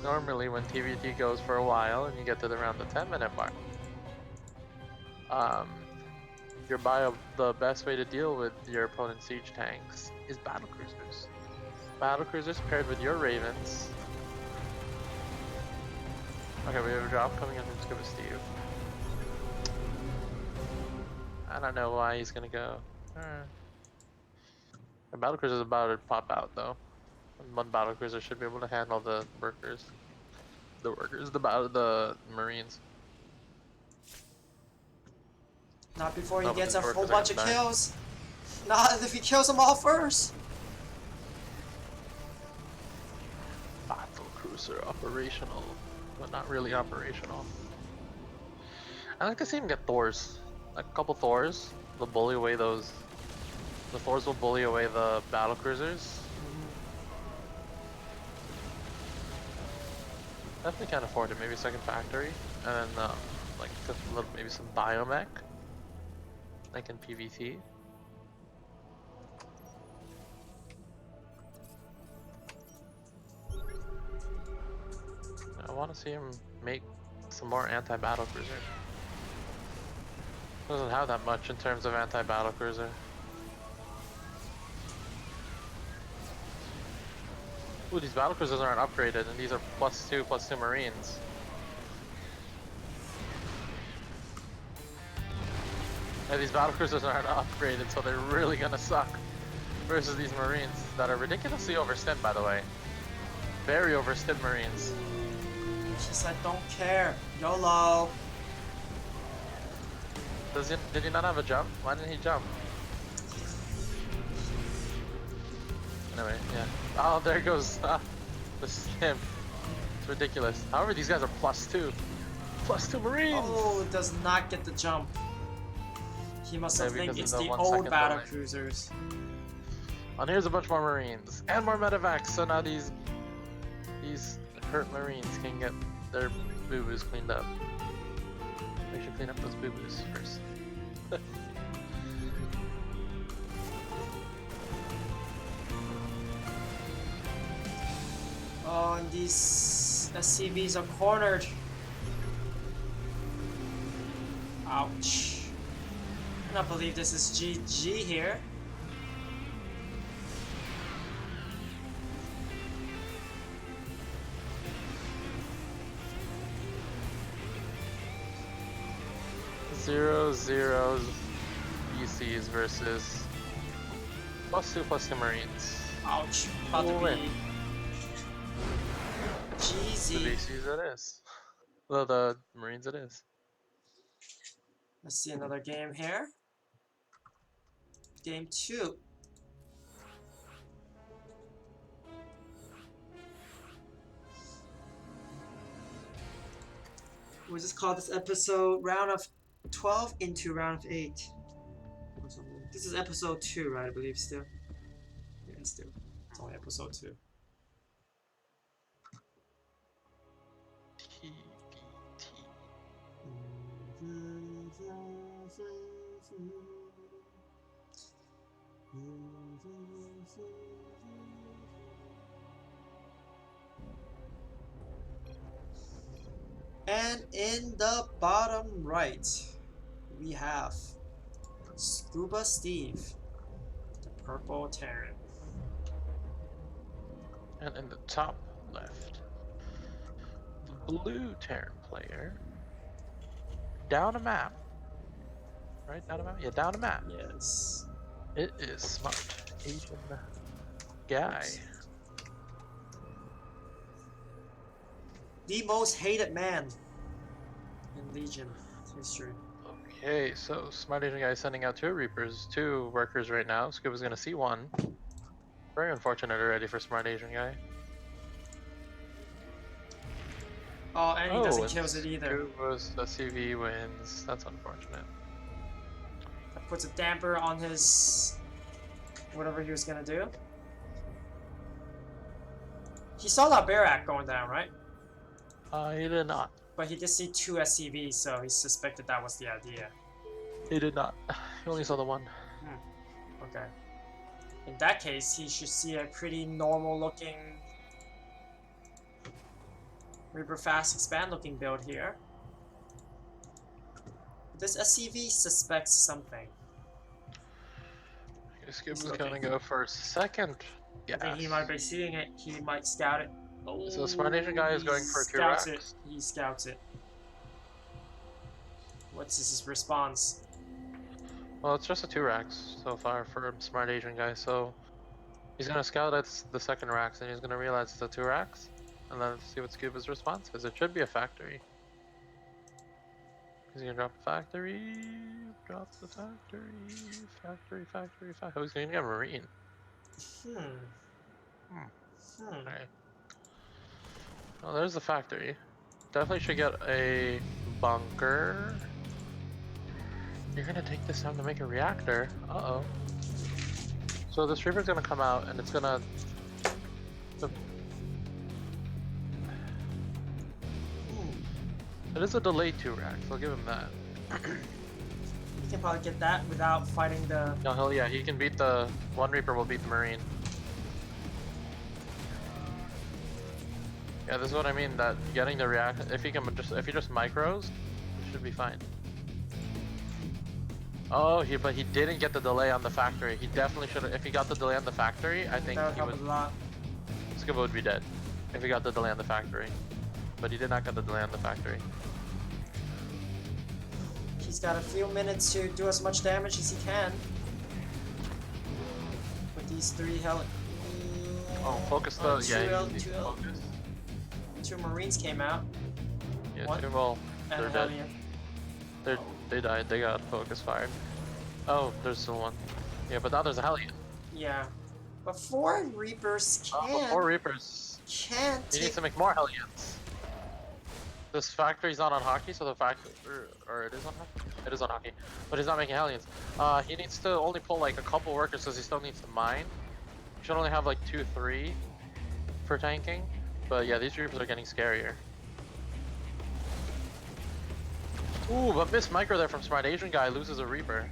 Normally when TVT goes for a while and you get to around the 10-minute mark, the best way to deal with your opponent's siege tanks is battlecruisers. Battlecruisers paired with your Ravens. Okay, we have a drop coming in from ScubaSteve. I don't know why he's gonna go. The battlecruiser is about to pop out though. One battlecruiser should be able to handle the workers. The Marines. Not before he No, but gets the a whole workers are bunch of gonna die. kills. Not if he kills them all first. Battlecruiser operational. but not really operational. I like to see him get Thors. Like a couple Thors. They'll bully away those. The Thors will bully away the battle cruisers. Definitely can't afford it. Maybe a second factory, and then like maybe some biomech, like in PvT. I want to see him make some more anti-battle cruiser. Doesn't have that much in terms of anti-battle cruiser. Ooh, these battle cruisers aren't upgraded, and these are +2 Marines. Yeah, these battle cruisers aren't upgraded, so they're really gonna suck versus these Marines that are ridiculously overstint, by the way. Very overstint Marines. She said, "Don't care, YOLO." Did he not have a jump? Why didn't he jump? Anyway, yeah. Oh, there goes the stim. It's ridiculous. However, these guys are +2. +2 Marines! Oh, does not get the jump. He must have think it's the old battle cruisers. And here's a bunch more Marines. And more medevacs, so now these hurt Marines can get their boo-boos cleaned up. We should clean up those boo-boos first. Oh, and these SCVs are cornered. Ouch. I cannot believe this is GG here. Zero BCs versus +2 Marines. Ouch. About to win. be The GZ. BCs it is. Well, the Marines it is. Let's see another game here. Game 2. We'll just call this episode round of 12 into round of 8. Or something. This is episode 2, right? I believe still. Yeah, still. It's only episode 2. And in the bottom right, we have ScubaSteve, the purple Terran. And in the top left, the blue Terran player. Down a map. Right? Down a map? Yeah, down a map. Yes. It is SmartAsianGuy. The most hated man in Legion history. Okay, so SmartAsianGuy is sending out 2 Reapers, 2 workers right now. Scuba's gonna see 1. Very unfortunate already for SmartAsianGuy. Oh, and he doesn't kill it either. Scuba's the CV wins. That's unfortunate. That puts a damper on his whatever he was gonna do. He saw that Barak going down, right? He did not. But he did see 2 SCVs, so he suspected that was the idea. He did not. He only saw the 1. Okay. In that case, he should see a pretty normal looking Reaper Fast Expand looking build here. This SCV suspects something. Scuba's gonna go for second gas. I think he might be seeing it. He might scout it. Oh, So SmartAsianGuy is going for 2 racks. He scouts it. What's his response? Well, it's just a 2 racks so far for SmartAsianGuy, so he's gonna scout at the second racks and he's gonna realize it's a 2 racks, and then see what Scuba's response is. It should be a factory. He's gonna drop the factory. Drop the factory. Factory. Oh, he's gonna get a Marine. Alright. Well, there's the factory. Definitely should get a bunker. You're gonna take this time to make a reactor. Uh-oh. So this Reaper's gonna come out and it's gonna... It is a delayed 2 rack, so I'll give him that. He can probably get that without fighting the... No, hell yeah, he can beat the... One Reaper will beat the Marine. Yeah, this is what I mean, that getting the react... If he just micros, it should be fine. Oh, but he didn't get the delay on the factory. He definitely should have... If he got the delay on the factory, I think That would he help would... a lot. Scuba would be dead. If he got the delay on the factory. But he did not get the delay on the factory. He's got a few minutes to do as much damage as he can. With these 3 heli... Oh, focus the... Yeah, two, focus. 2 Marines came out. Yeah, One. 2 well, And they're a dead. Hellion. They died, they got focus fired. Oh, there's still one. Yeah, but now there's a Hellion. Yeah. But 4 Reapers Oh, 4 Reapers. can't He take... needs to make more Hellions. This factory's not on hockey, so the factory... Or it is on hockey? It is on hockey. But he's not making Hellions. He needs to only pull like a couple workers because he still needs to mine. He should only have like 2, 3 for tanking. But yeah, these Reapers are getting scarier. Ooh, but missed micro there from SmartAsianGuy loses a Reaper.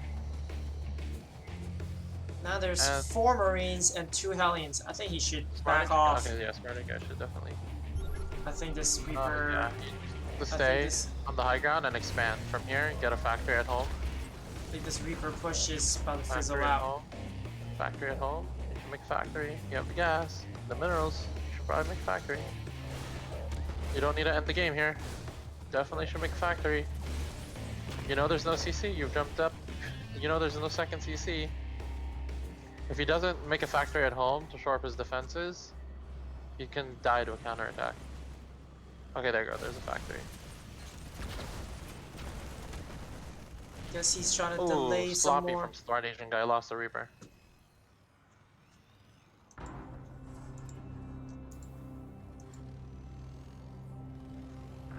Now there's And- 4 Marines and 2 Hellions. I think he should back SmartAsianGuy- off. Okay, yeah, SmartAsianGuy should definitely. I think this Reaper... Yeah, he needs to I stay think this, on the high ground and expand from here and get a factory at home. I think this Reaper push is about to fizzle Factory at out. home. Factory at home. You should make a factory. You have the gas, the minerals. You should probably make a factory. You don't need to end the game here. Definitely should make a factory. You know there's no CC. You've jumped up. You know there's no second CC. If he doesn't make a factory at home to shore up his defenses, he can die to a counterattack. Okay, there you go. There's a factory. Guess he's trying to Ooh, delay some sloppy more. from SmartAsianGuy. Lost the Reaper.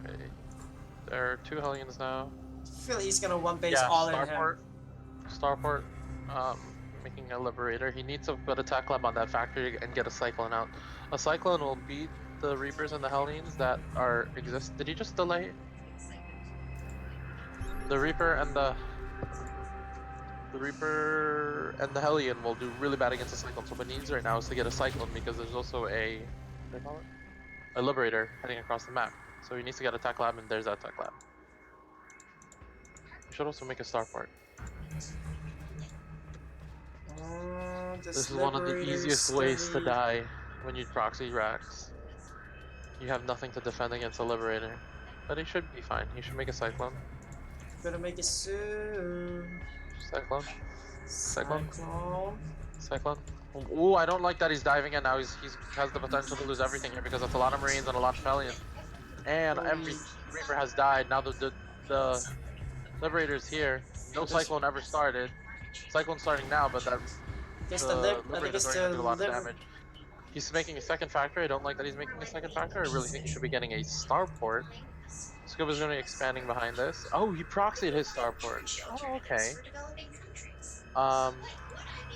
Okay. There are 2 Hellions now. I feel he's gonna one base Yeah, all in him. Starport, making a Liberator. He needs to put a tech lab on that factory and get a Cyclone out. A Cyclone will beat the Reapers and the Hellions that are exist. Did he just delay? The Reaper and the Hellion will do really bad against the Cyclone. So what he needs right now is to get a Cyclone because there's also a what do they call it? A Liberator heading across the map. So he needs to get a tech lab, and there's that tech lab. He should also make a Starport. This is one of the easiest ways to die when you proxy racks. You have nothing to defend against a Liberator. But he should be fine. He should make a Cyclone. Better make it soon. Cyclone. Cyclone. Cyclone. Cyclone. Ooh, I don't like that he's diving in now. He has the potential to lose everything here because it's a lot of Marines and a lot of Hellions. And every Reaper has died. Now the Liberator's here. No Cyclone ever started. Cyclone's starting now, but that Liberator's already gonna do a lot of damage. He's making a second factory. I don't like that he's making a second factory. I really think he should be getting a Starport. Scuba's gonna be expanding behind this. Oh, he proxied his Starport. Oh, okay.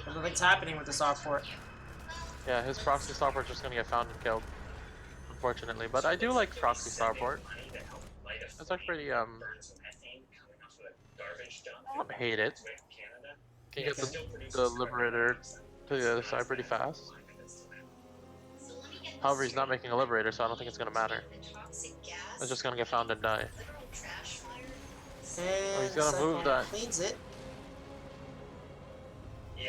Nothing's happening with the Starport. Yeah, his proxy Starport's just gonna get found and killed, unfortunately. But I do like proxy Starport. It's actually I don't hate it. Can get the Liberator to the other side pretty fast. However, he's not making a Liberator, so I don't think it's gonna matter. It's just gonna get found and die. And he's gonna move that. Cleans it.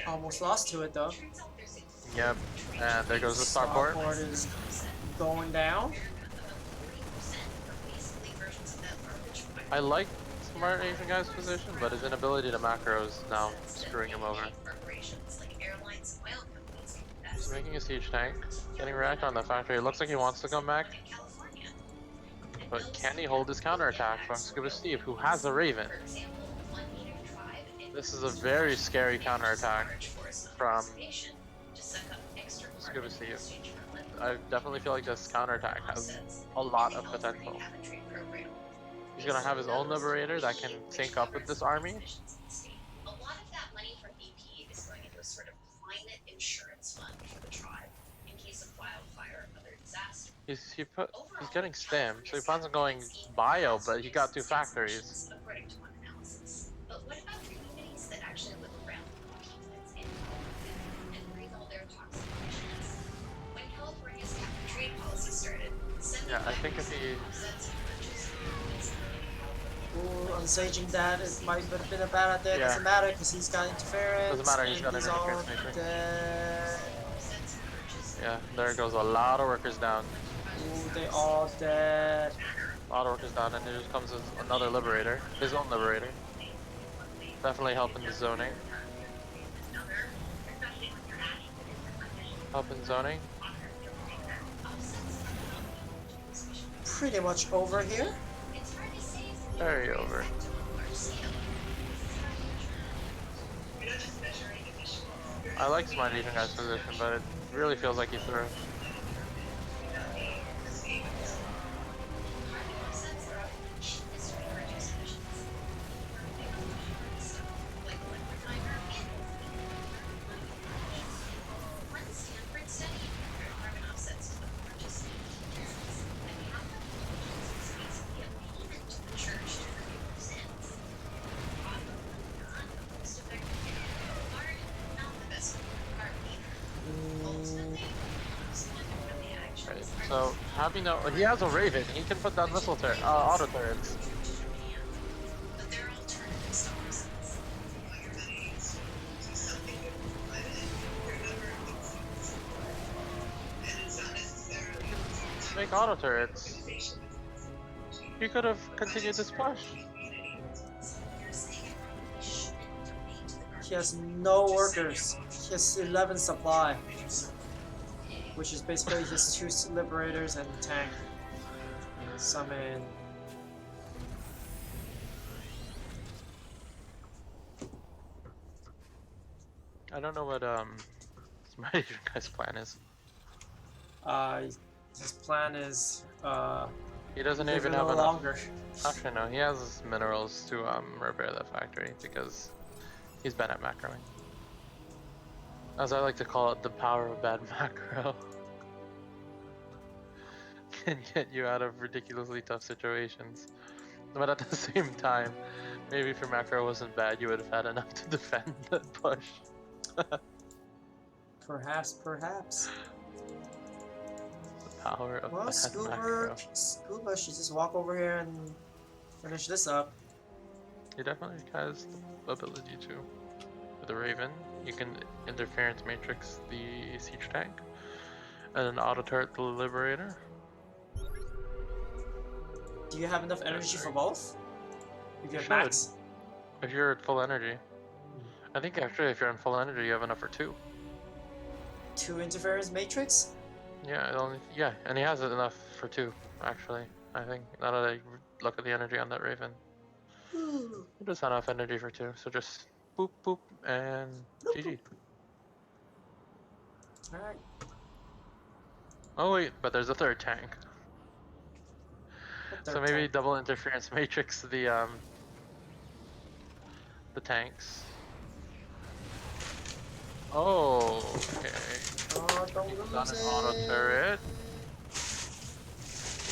Almost lost to it though. Yep, and there goes the Starport. Starport is going down. I like SmartAsianGuy's position, but his inability to macro is now screwing him over. He's making a siege tank, getting wrecked on the factory. It looks like he wants to come back. But can he hold his counterattack from ScubaSteve, who has a Raven? This is a very scary counterattack from ScubaSteve. I definitely feel like this counterattack has a lot of potential. He's gonna have his own liberator that can sync up with this army. A lot of that money from BP is going into a sort of climate insurance fund for the tribe in case of wildfire or other disaster. He's getting STEM, so he plans on going bio, but he got 2 factories. According to one analysis. But what about the communities that actually live around the peatlands in California and breathe all their toxic emissions? When California's cap and trade policy started, Yeah, I think if he Ooh, unsaging that, it might have been a bad idea. Yeah. Doesn't matter because he's got interference. Doesn't matter, he's and got an all interference matrix. dead. Yeah, there goes a lot of workers down. Ooh, they all dead. A lot of workers down, and there just comes another liberator, his own liberator. Definitely helping the zoning. Helping zoning. Pretty much over here. Very over. I like SmartAsianGuy's position, but it really feels like he's through. So, having no, he has a Raven. He can put down missile auto turrets. Make auto turrets. He could have continued this push. He has no workers. He has 11 supply. Which is basically his 2 liberators and tank. Summon. I don't know what SmartAsianGuy's plan is. His plan is He doesn't live even a have little enough. longer. Actually, no, he has minerals to repair that factory because he's bad at macroing. As I like to call it, the power of bad macro can get you out of ridiculously tough situations. But at the same time, maybe if your macro wasn't bad, you would have had enough to defend that push. Perhaps. The power of Well, bad macro. Scuba should just walk over here and finish this up. He definitely has the ability to. With the Raven, you can interference matrix the siege tank, and an auto turret the liberator. Do you have enough energy for both? If you have should. max? If you're at full energy. I think actually if you're in full energy you have enough for 2. 2 interference matrix? Yeah, and he has enough for 2, actually. I think, now that I look at the energy on that Raven. He does have enough energy for 2, so just boop boop and GG. Alright. Oh wait, but there's a 3rd tank. So maybe tank? double interference matrix the tanks. Oh, okay. Oh, don't He's lose on an it. auto turret.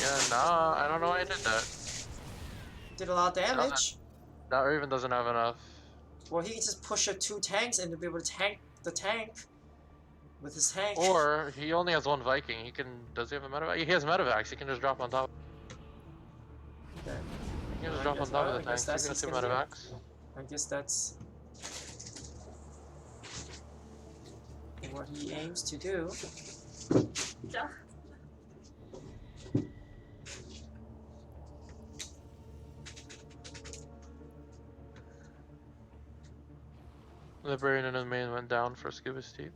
Yeah, nah, I don't know why I did that. Did a lot of damage. That Raven doesn't have enough. Well, he can just push up 2 tanks and to be able to tank the tank with his tank. Or he only has 1 Viking. He can. Does he have a medevac? He has medevacs. He can just drop on top. Okay. He can just I drop on guess- top I of the guess tanks. that's He's got 2 what's gonna medevacs. I guess that's what he aims to do. Liberator and the main went down for ScubaSteve.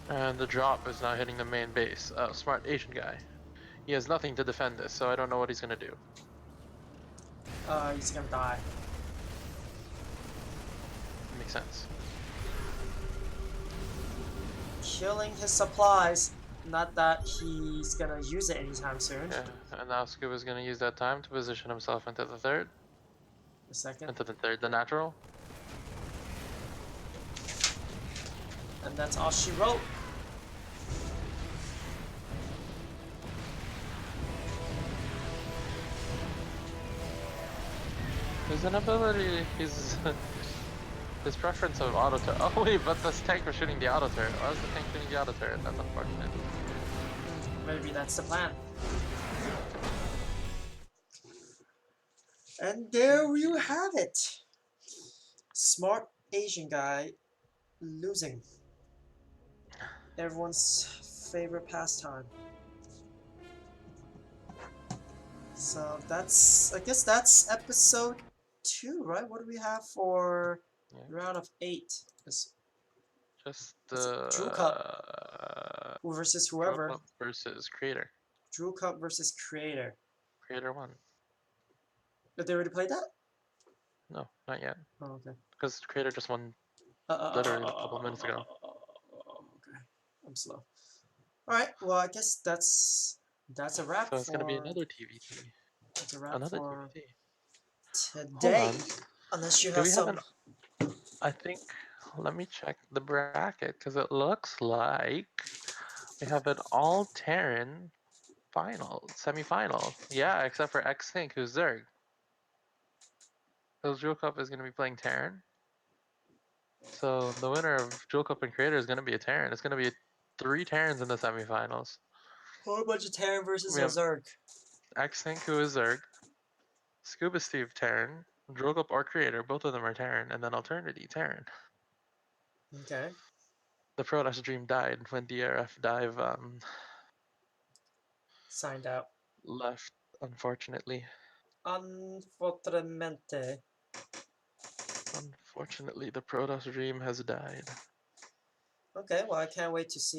And the drop is now hitting the main base. SmartAsianGuy. He has nothing to defend this, so I don't know what he's gonna do. He's gonna die. Makes sense. Killing his supplies not that he's gonna use it anytime soon. Yeah, and now Scuba's gonna use that time to position himself into the third. A second. Into the third, the natural. And that's all she wrote. His inability, his preference of auto turret. Oh wait, but this tank was shooting the auto turret. Why was the tank shooting the auto turret? That's unfortunate. Maybe that's the plan. And there you have it. Smart Asian guy losing. Everyone's favorite pastime. So I guess that's episode 2, right? What do we have for round of 8? Just Drew Cup versus whoever. versus creator. Drew Cup versus Creator. Creator won. Did they already play that? No, not yet. Oh, okay. Because creator just won literally a couple minutes ago. Okay, I'm slow. All right. Well, I guess that's a wrap. So it's gonna be another TVT. That's a wrap Another for TVT. today. Hold on. Unless you Do have we some. I think. Let me check the bracket because it looks like we have an all Terran semi-final. Yeah, except for X-Sync, who's Zerg. So Jewel Cup is going to be playing Terran. So the winner of Jewel Cup and Creator is going to be a Terran. It's going to be 3 Terrans in the semifinals. Whole bunch of Terran versus We have Zerg. X-Sync, who is Zerg. ScubaSteve, Terran. Jewel Cup or Creator, both of them are Terran. And then Alternity, Terran. Okay. The Protoss Dream died when DRF Dive Signed out. left, unfortunately. Unfortunately. Unfortunately, the Protoss Dream has died. Okay, well, I can't wait to see